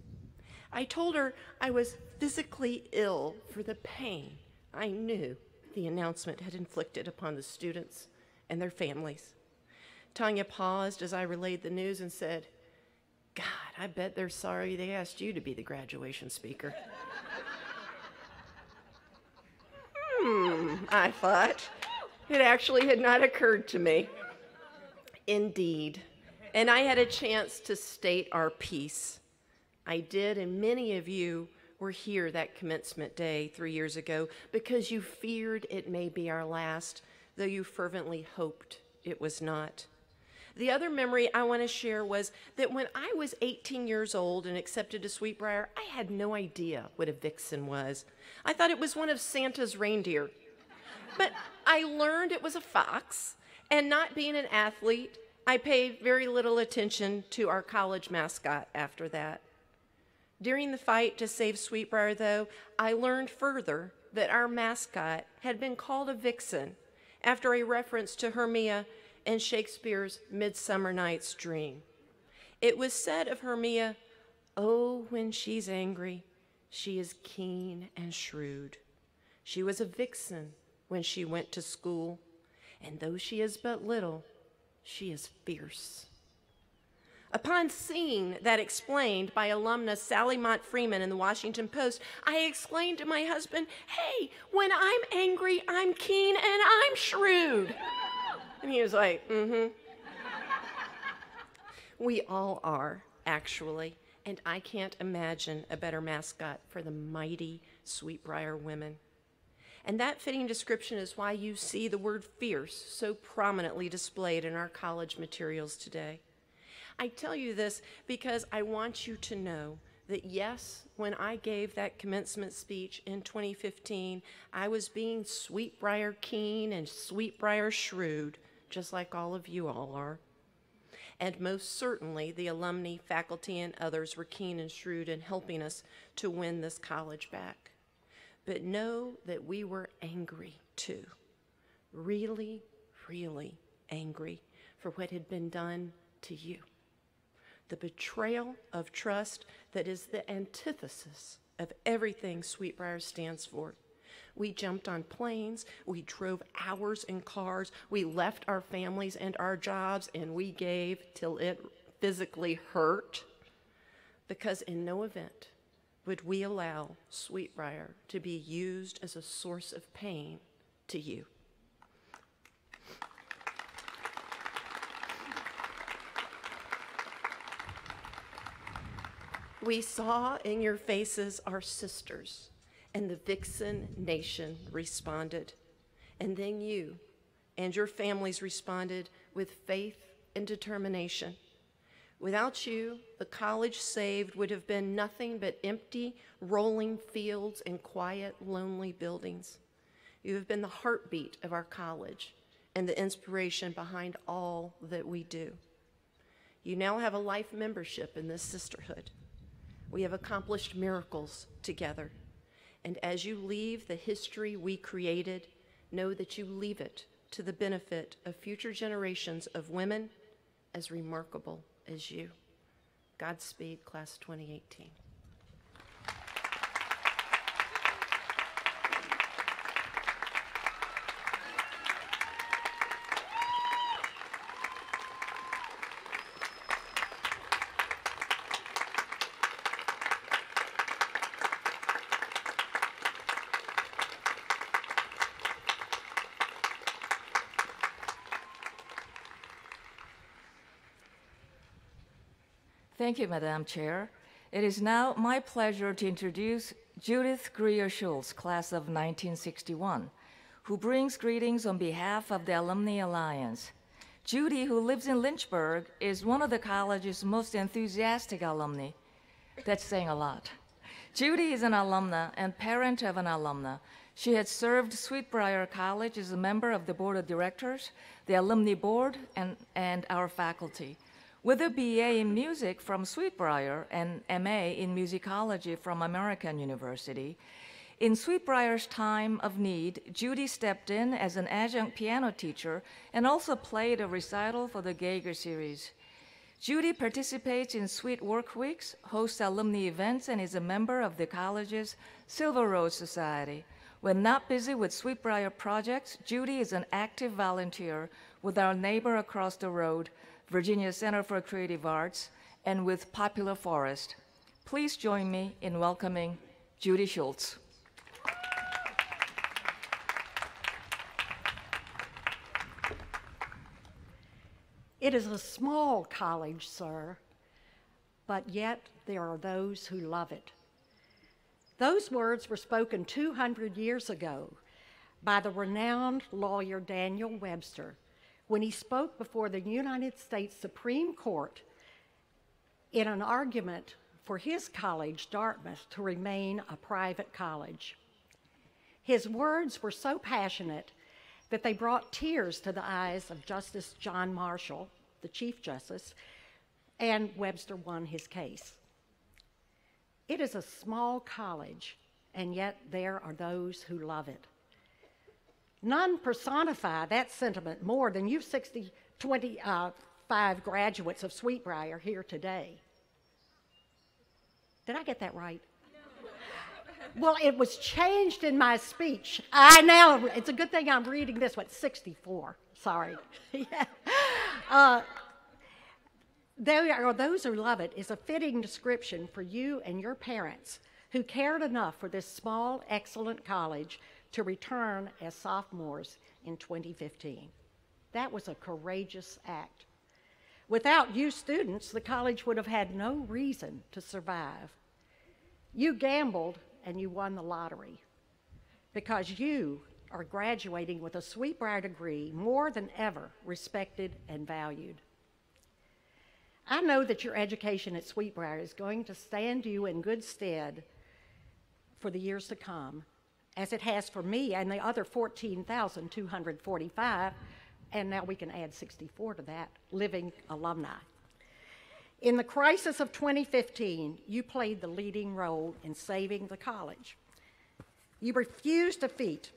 I told her I was physically ill for the pain I knew the announcement had inflicted upon the students and their families. Tanya paused as I relayed the news and said, "God, I bet they're sorry they asked you to be the graduation speaker." I thought. It actually had not occurred to me. Indeed. And I had a chance to state our piece. I did, and many of you were here that commencement day 3 years ago because you feared it may be our last, though you fervently hoped it was not. The other memory I want to share was that when I was 18 years old and accepted to Sweetbriar, I had no idea what a vixen was. I thought it was one of Santa's reindeer. But I learned it was a fox, and not being an athlete, I paid very little attention to our college mascot after that. During the fight to save Sweetbriar, though, I learned further that our mascot had been called a vixen after a reference to Hermia in Shakespeare's Midsummer Night's Dream. It was said of Hermia, "Oh, when she's angry, she is keen and shrewd. She was a vixen when she went to school, and though she is but little, she is fierce. Upon seeing that explained by alumna Sally Mont Freeman in the Washington Post, I exclaimed to my husband, "Hey, when I'm angry, I'm keen and I'm shrewd." And he was like, "Mm-hmm." We all are, actually, and I can't imagine a better mascot for the mighty Sweetbriar women. And that fitting description is why you see the word fierce so prominently displayed in our college materials today. I tell you this because I want you to know that yes, when I gave that commencement speech in 2015, I was being Sweetbriar keen and Sweetbriar shrewd, just like all of you all are. And most certainly the alumni, faculty, and others were keen and shrewd in helping us to win this college back. But know that we were angry too, really, really angry for what had been done to you. The betrayal of trust that is the antithesis of everything Sweetbriar stands for. We jumped on planes, we drove hours in cars, we left our families and our jobs, and we gave till it physically hurt, because in no event would we allow Sweetbriar to be used as a source of pain to you. We saw in your faces our sisters, and the Vixen Nation responded. And then you and your families responded with faith and determination. Without you, the college saved would have been nothing but empty, rolling fields and quiet, lonely buildings. You have been the heartbeat of our college and the inspiration behind all that we do. You now have a life membership in this sisterhood. We have accomplished miracles together. And as you leave the history we created, know that you leave it to the benefit of future generations of women as remarkable as you. Godspeed, Class 2018. Thank you, Madam Chair. It is now my pleasure to introduce Judith Greer-Schultz, class of 1961, who brings greetings on behalf of the Alumni Alliance. Judy, who lives in Lynchburg, is one of the college's most enthusiastic alumni. That's saying a lot. Judy is an alumna and parent of an alumna. She had served Sweetbriar College as a member of the board of directors, the alumni board, and our faculty. With a BA in music from Sweetbriar and MA in musicology from American University, in Sweetbriar's time of need, Judy stepped in as an adjunct piano teacher and also played a recital for the Geiger series. Judy participates in Sweet Work Weeks, hosts alumni events, and is a member of the college's Silver Rose Society. When not busy with Sweetbriar projects, Judy is an active volunteer with our neighbor across the road, Virginia Center for Creative Arts, and with Popular Forest. Please join me in welcoming Judy Schultz. It is a small college, sir, but yet there are those who love it. Those words were spoken 200 years ago by the renowned lawyer Daniel Webster when he spoke before the United States Supreme Court in an argument for his college, Dartmouth, to remain a private college. His words were so passionate that they brought tears to the eyes of Justice John Marshall, the Chief Justice, and Webster won his case. It is a small college, and yet there are those who love it. None personify that sentiment more than you 25 graduates of Sweetbriar here today. Did I get that right? Well, it was changed in my speech. I now, it's a good thing I'm reading this one, 64, sorry. Yeah. Those who love it is a fitting description for you and your parents who cared enough for this small, excellent college to return as sophomores in 2015. That was a courageous act. Without you students, the college would have had no reason to survive. You gambled and you won the lottery because you are graduating with a Sweetbriar degree more than ever respected and valued. I know that your education at Sweetbriar is going to stand you in good stead for the years to come, as it has for me and the other 14,245, and now we can add 64 to that, living alumni. In the crisis of 2015, you played the leading role in saving the college. You refused defeat.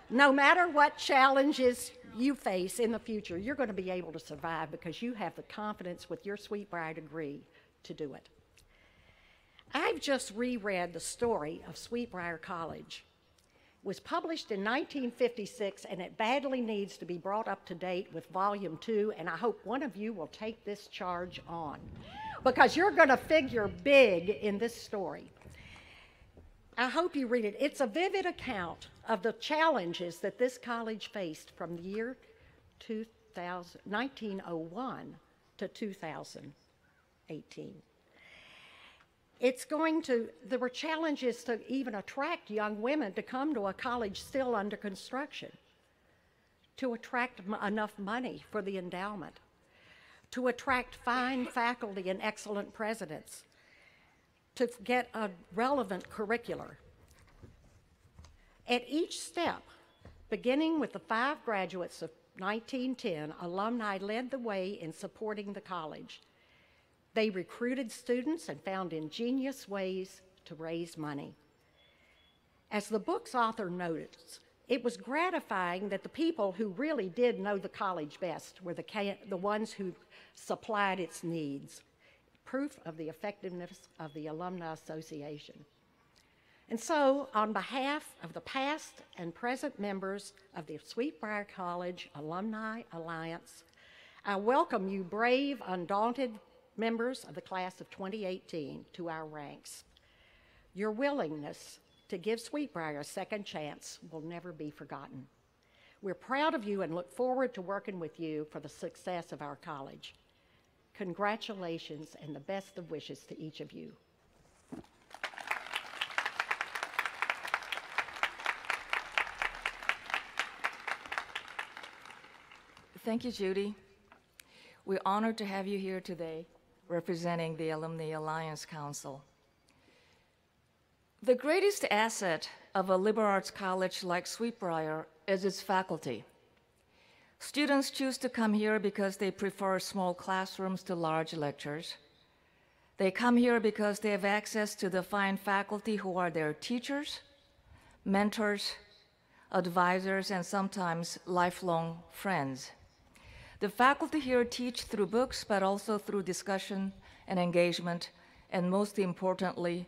No matter what challenges you face in the future, you're going to be able to survive because you have the confidence with your Sweetbriar degree to do it. I've just reread the story of Sweetbriar College. It was published in 1956, and it badly needs to be brought up to date with Volume 2, and I hope one of you will take this charge on because you're going to figure big in this story. I hope you read it. It's a vivid account of the challenges that this college faced from the year 1901 to 2018. There were challenges to even attract young women to come to a college still under construction, to attract enough money for the endowment, to attract fine faculty and excellent presidents, to get a relevant curricular. At each step, beginning with the 5 graduates of 1910, alumni led the way in supporting the college. They recruited students and found ingenious ways to raise money. As the book's author notes, it was gratifying that the people who really did know the college best were the ones who supplied its needs, proof of the effectiveness of the Alumni Association. And so, on behalf of the past and present members of the Sweetbriar College Alumni Alliance, I welcome you brave, undaunted members of the class of 2018 to our ranks. Your willingness to give Sweetbriar a second chance will never be forgotten. We're proud of you and look forward to working with you for the success of our college. Congratulations and the best of wishes to each of you. Thank you, Judy. We're honored to have you here today, representing the Alumni Alliance Council. The greatest asset of a liberal arts college like Sweetbriar is its faculty. Students choose to come here because they prefer small classrooms to large lectures. They come here because they have access to the fine faculty who are their teachers, mentors, advisors, and sometimes lifelong friends. The faculty here teach through books, but also through discussion and engagement, and most importantly,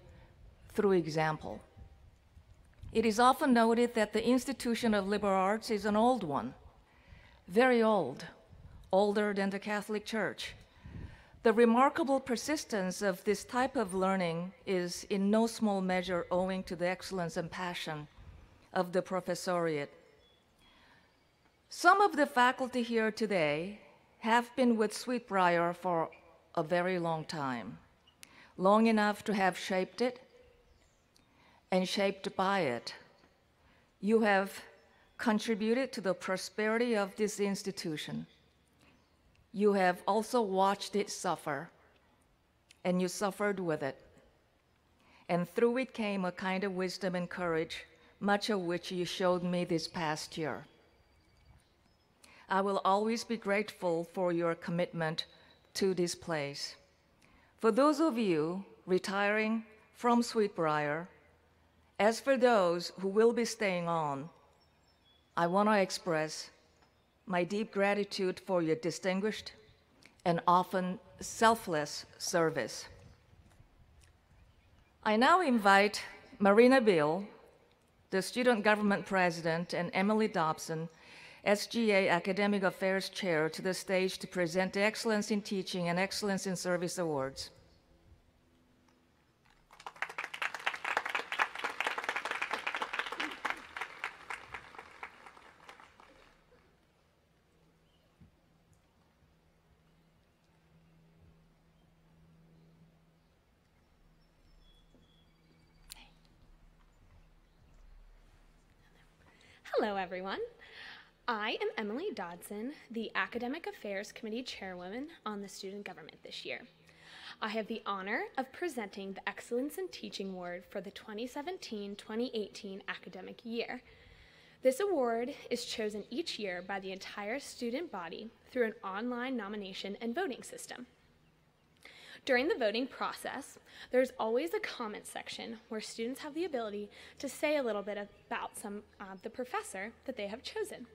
through example. It is often noted that the institution of liberal arts is an old one, very old, older than the Catholic Church. The remarkable persistence of this type of learning is in no small measure owing to the excellence and passion of the professoriate. Some of the faculty here today have been with Sweetbriar for a very long time, long enough to have shaped it and shaped by it. You have contributed to the prosperity of this institution. You have also watched it suffer, and you suffered with it. And through it came a kind of wisdom and courage, much of which you showed me this past year. I will always be grateful for your commitment to this place. For those of you retiring from Sweetbriar, as for those who will be staying on, I want to express my deep gratitude for your distinguished and often selfless service. I now invite Marina Beal, the Student Government President, and Emily Dobson, SGA Academic Affairs Chair, to the stage to present the Excellence in Teaching and Excellence in Service Awards. Hello, everyone. I am Emily Dodson, the Academic Affairs Committee Chairwoman on the Student Government this year. I have the honor of presenting the Excellence in Teaching Award for the 2017-2018 academic year. This award is chosen each year by the entire student body through an online nomination and voting system. During the voting process, there's always a comment section where students have the ability to say a little bit about the professor that they have chosen.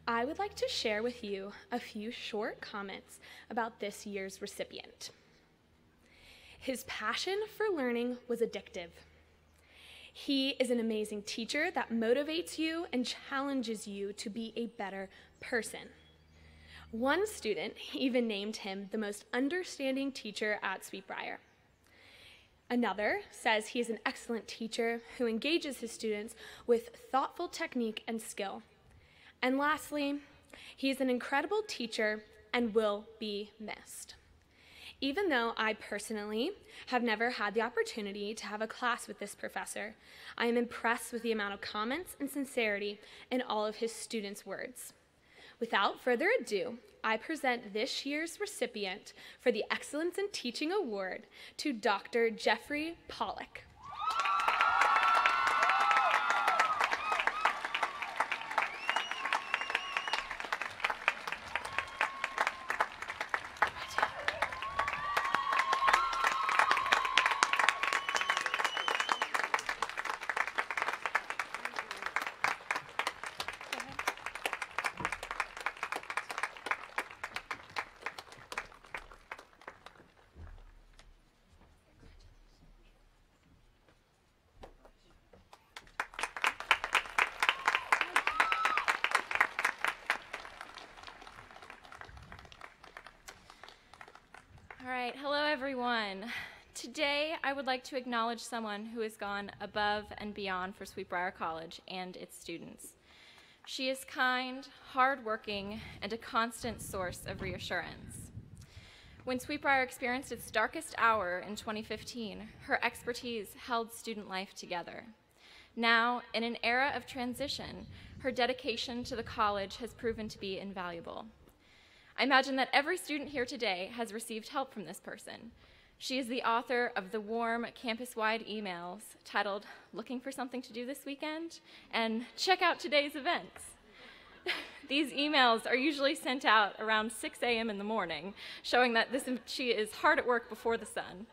I would like to share with you a few short comments about this year's recipient. His passion for learning was addictive. He is an amazing teacher that motivates you and challenges you to be a better person. One student even named him the most understanding teacher at Sweetbriar. Another says he is an excellent teacher who engages his students with thoughtful technique and skill. And lastly, he is an incredible teacher and will be missed. Even though I personally have never had the opportunity to have a class with this professor, I am impressed with the amount of comments and sincerity in all of his students' words. Without further ado, I present this year's recipient for the Excellence in Teaching Award to Dr. Jeffrey Pollock. All right, hello everyone. Today I would like to acknowledge someone who has gone above and beyond for Briar College and its students. She is kind, hardworking, and a constant source of reassurance. When Briar experienced its darkest hour in 2015, her expertise held student life together. Now, in an era of transition, her dedication to the college has proven to be invaluable. I imagine that every student here today has received help from this person. She is the author of the warm campus-wide emails titled, "Looking for Something to Do This Weekend?" and "Check out today's events." These emails are usually sent out around 6 a.m. in the morning, showing that she is hard at work before the sun.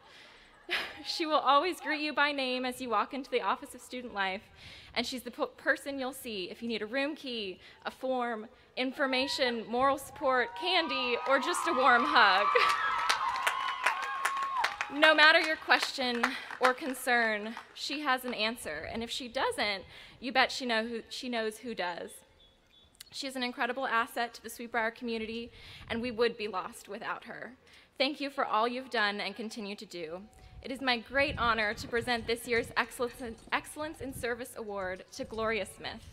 She will always greet you by name as you walk into the Office of Student Life, and she's the person you'll see if you need a room key, a form, information, moral support, candy, or just a warm hug. No matter your question or concern, she has an answer, and if she doesn't, you bet she knows who does. She is an incredible asset to the Sweetbriar community, and we would be lost without her. Thank you for all you've done and continue to do. It is my great honor to present this year's Excellence in Service Award to Gloria Smith.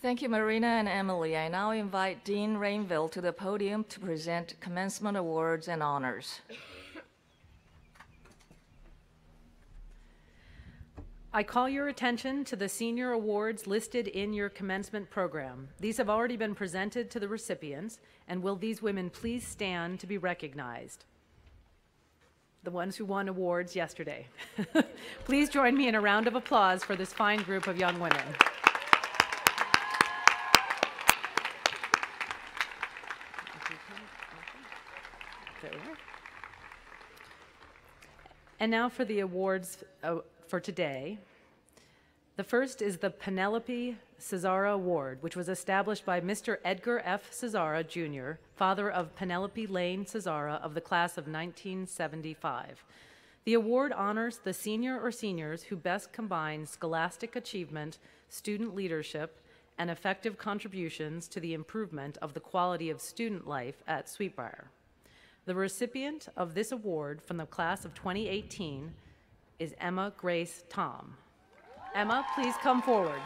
Thank you, Marina and Emily. I now invite Dean Rainville to the podium to present commencement awards and honors. I call your attention to the senior awards listed in your commencement program. These have already been presented to the recipients, and will these women please stand to be recognized? The ones who won awards yesterday. Please join me in a round of applause for this fine group of young women. And now for the awards for today. The first is the Penelope Cesara Award, which was established by Mr. Edgar F. Cesara, Jr., father of Penelope Lane Cesara of the class of 1975. The award honors the senior or seniors who best combine scholastic achievement, student leadership, and effective contributions to the improvement of the quality of student life at Sweetbriar. The recipient of this award from the class of 2018 is Emma Grace Tom. Emma, please come forward.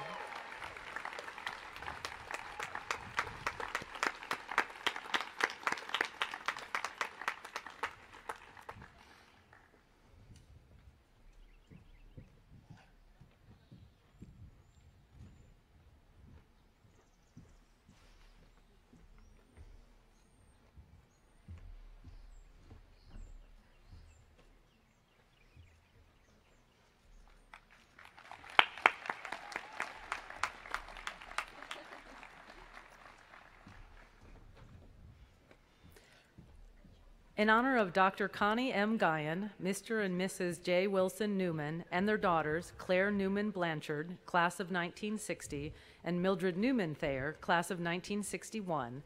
In honor of Dr. Connie M. Guyan, Mr. and Mrs. J. Wilson Newman, and their daughters, Claire Newman Blanchard, class of 1960, and Mildred Newman Thayer, class of 1961,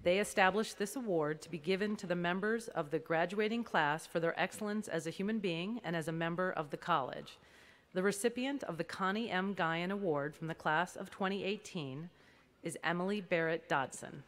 they established this award to be given to the members of the graduating class for their excellence as a human being and as a member of the college. The recipient of the Connie M. Guyan Award from the class of 2018 is Emily Barrett Dodson.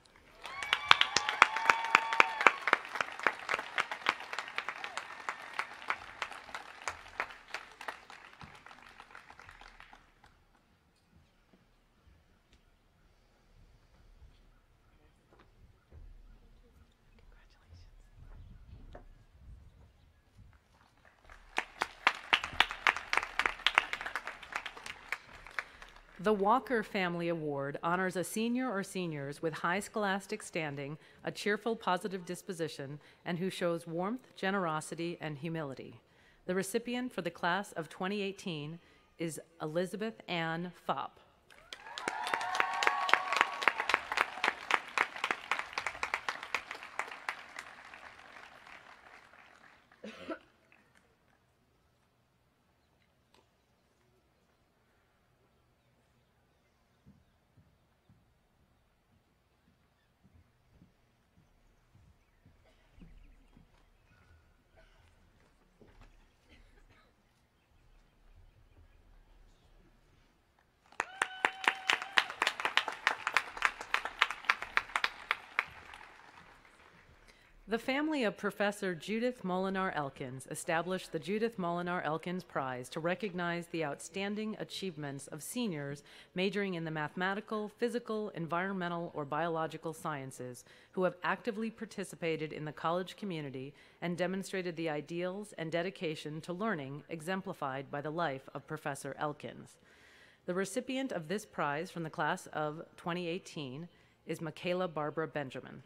The Walker Family Award honors a senior or seniors with high scholastic standing, a cheerful, positive disposition, and who shows warmth, generosity, and humility. The recipient for the class of 2018 is Elizabeth Ann Fopp. The family of Professor Judith Molinar Elkins established the Judith Molinar Elkins Prize to recognize the outstanding achievements of seniors majoring in the mathematical, physical, environmental, or biological sciences who have actively participated in the college community and demonstrated the ideals and dedication to learning exemplified by the life of Professor Elkins. The recipient of this prize from the class of 2018 is Michaela Barbara Benjamin.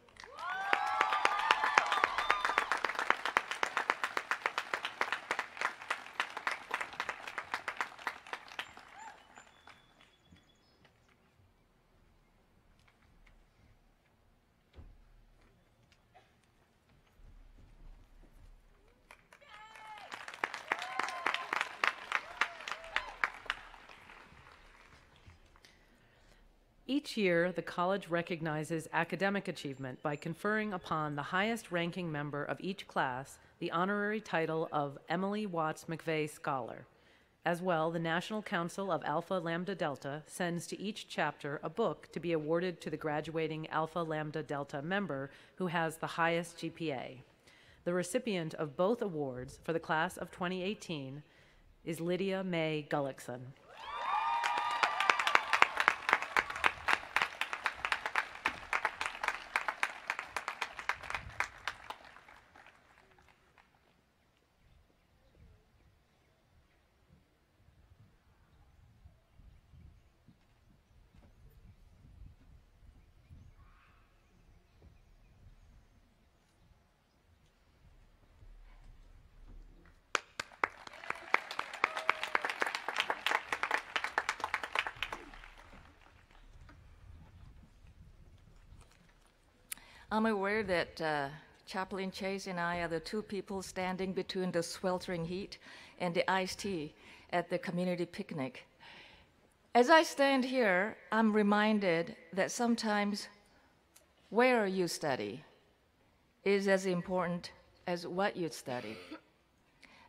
Each year, the college recognizes academic achievement by conferring upon the highest-ranking member of each class the honorary title of Emily Watts McVeigh Scholar. As well, the National Council of Alpha Lambda Delta sends to each chapter a book to be awarded to the graduating Alpha Lambda Delta member who has the highest GPA. The recipient of both awards for the class of 2018 is Lydia May Gullickson. I'm aware that Chaplain Chase and I are the two people standing between the sweltering heat and the iced tea at the community picnic. As I stand here, I'm reminded that sometimes where you study is as important as what you study.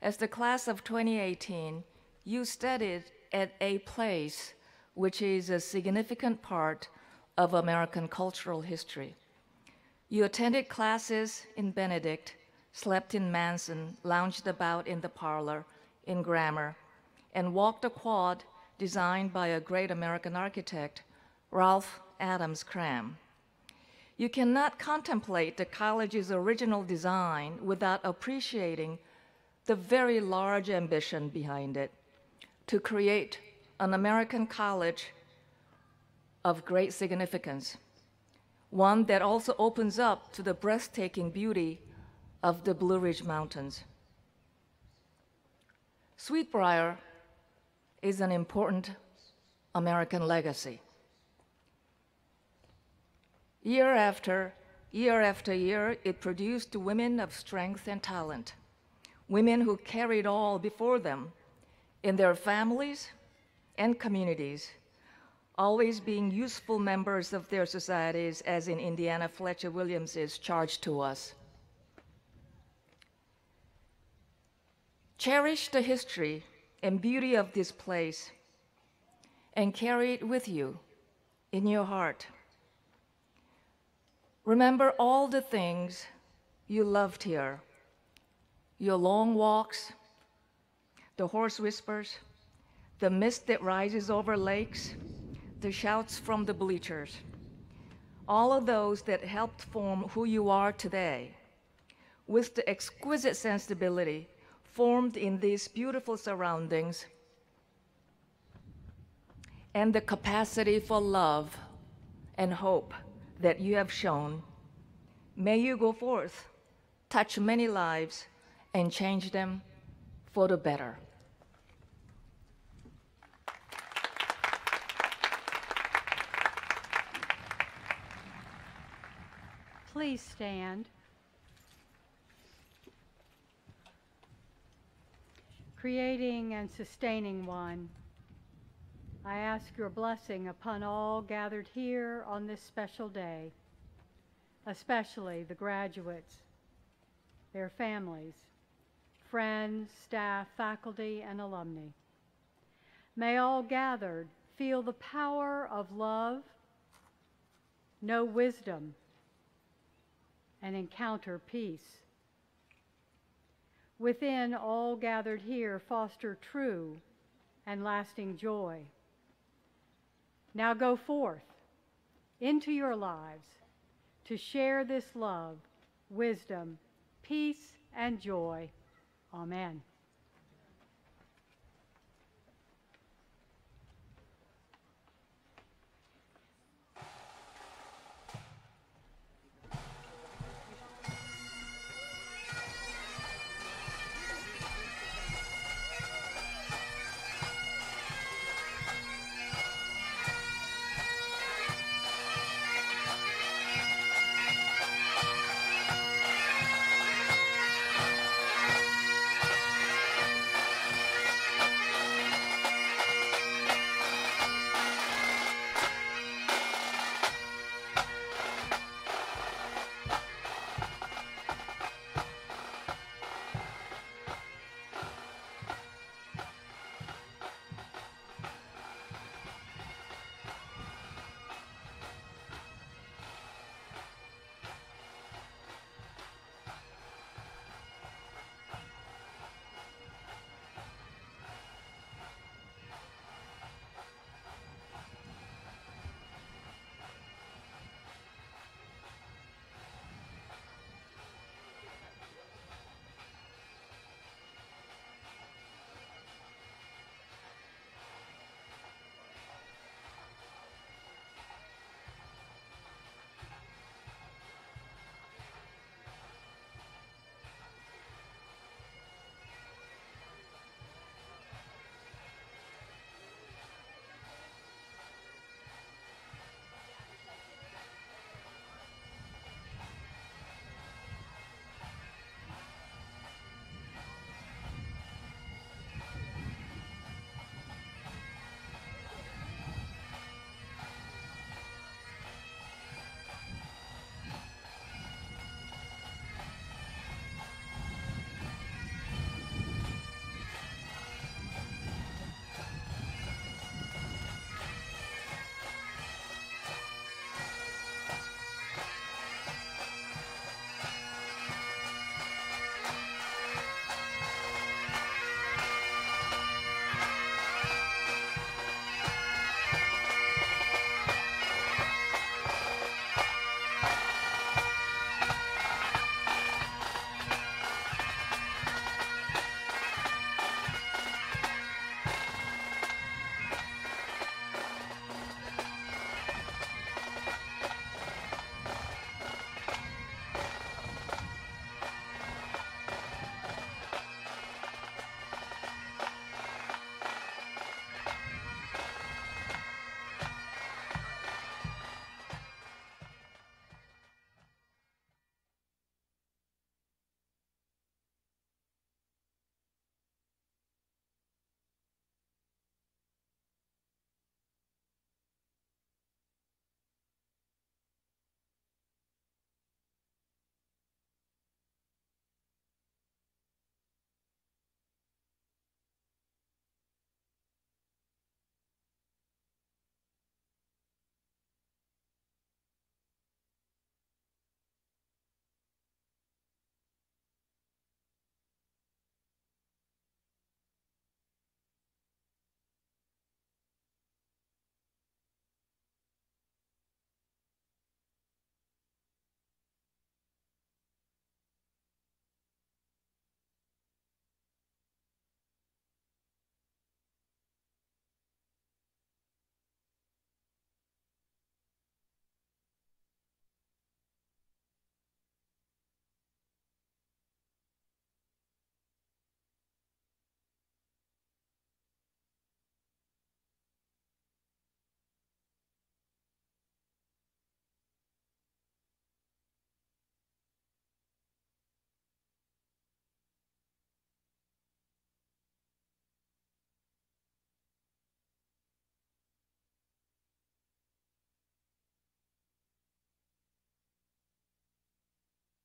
As the class of 2018, you studied at a place which is a significant part of American cultural history. You attended classes in Benedict, slept in Manson, lounged about in the parlor, in grammar, and walked a quad designed by a great American architect, Ralph Adams Cram. You cannot contemplate the college's original design without appreciating the very large ambition behind it to create an American college of great significance, one that also opens up to the breathtaking beauty of the Blue Ridge Mountains. Sweet Briar is an important American legacy. Year after year, it produced women of strength and talent, women who carried all before them in their families and communities, always being useful members of their societies, as in Indiana Fletcher Williams' charge to us. Cherish the history and beauty of this place and carry it with you in your heart. Remember all the things you loved here, your long walks, the horse whispers, the mist that rises over lakes, the shouts from the bleachers, all of those that helped form who you are today, with the exquisite sensibility formed in these beautiful surroundings and the capacity for love and hope that you have shown. May you go forth, touch many lives, and change them for the better. Please stand. Creating and sustaining one, I ask your blessing upon all gathered here on this special day, especially the graduates, their families, friends, staff, faculty, and alumni. May all gathered feel the power of love, know wisdom, and encounter peace. Within all gathered here, foster true and lasting joy. Now go forth into your lives to share this love, wisdom, peace, and joy. Amen.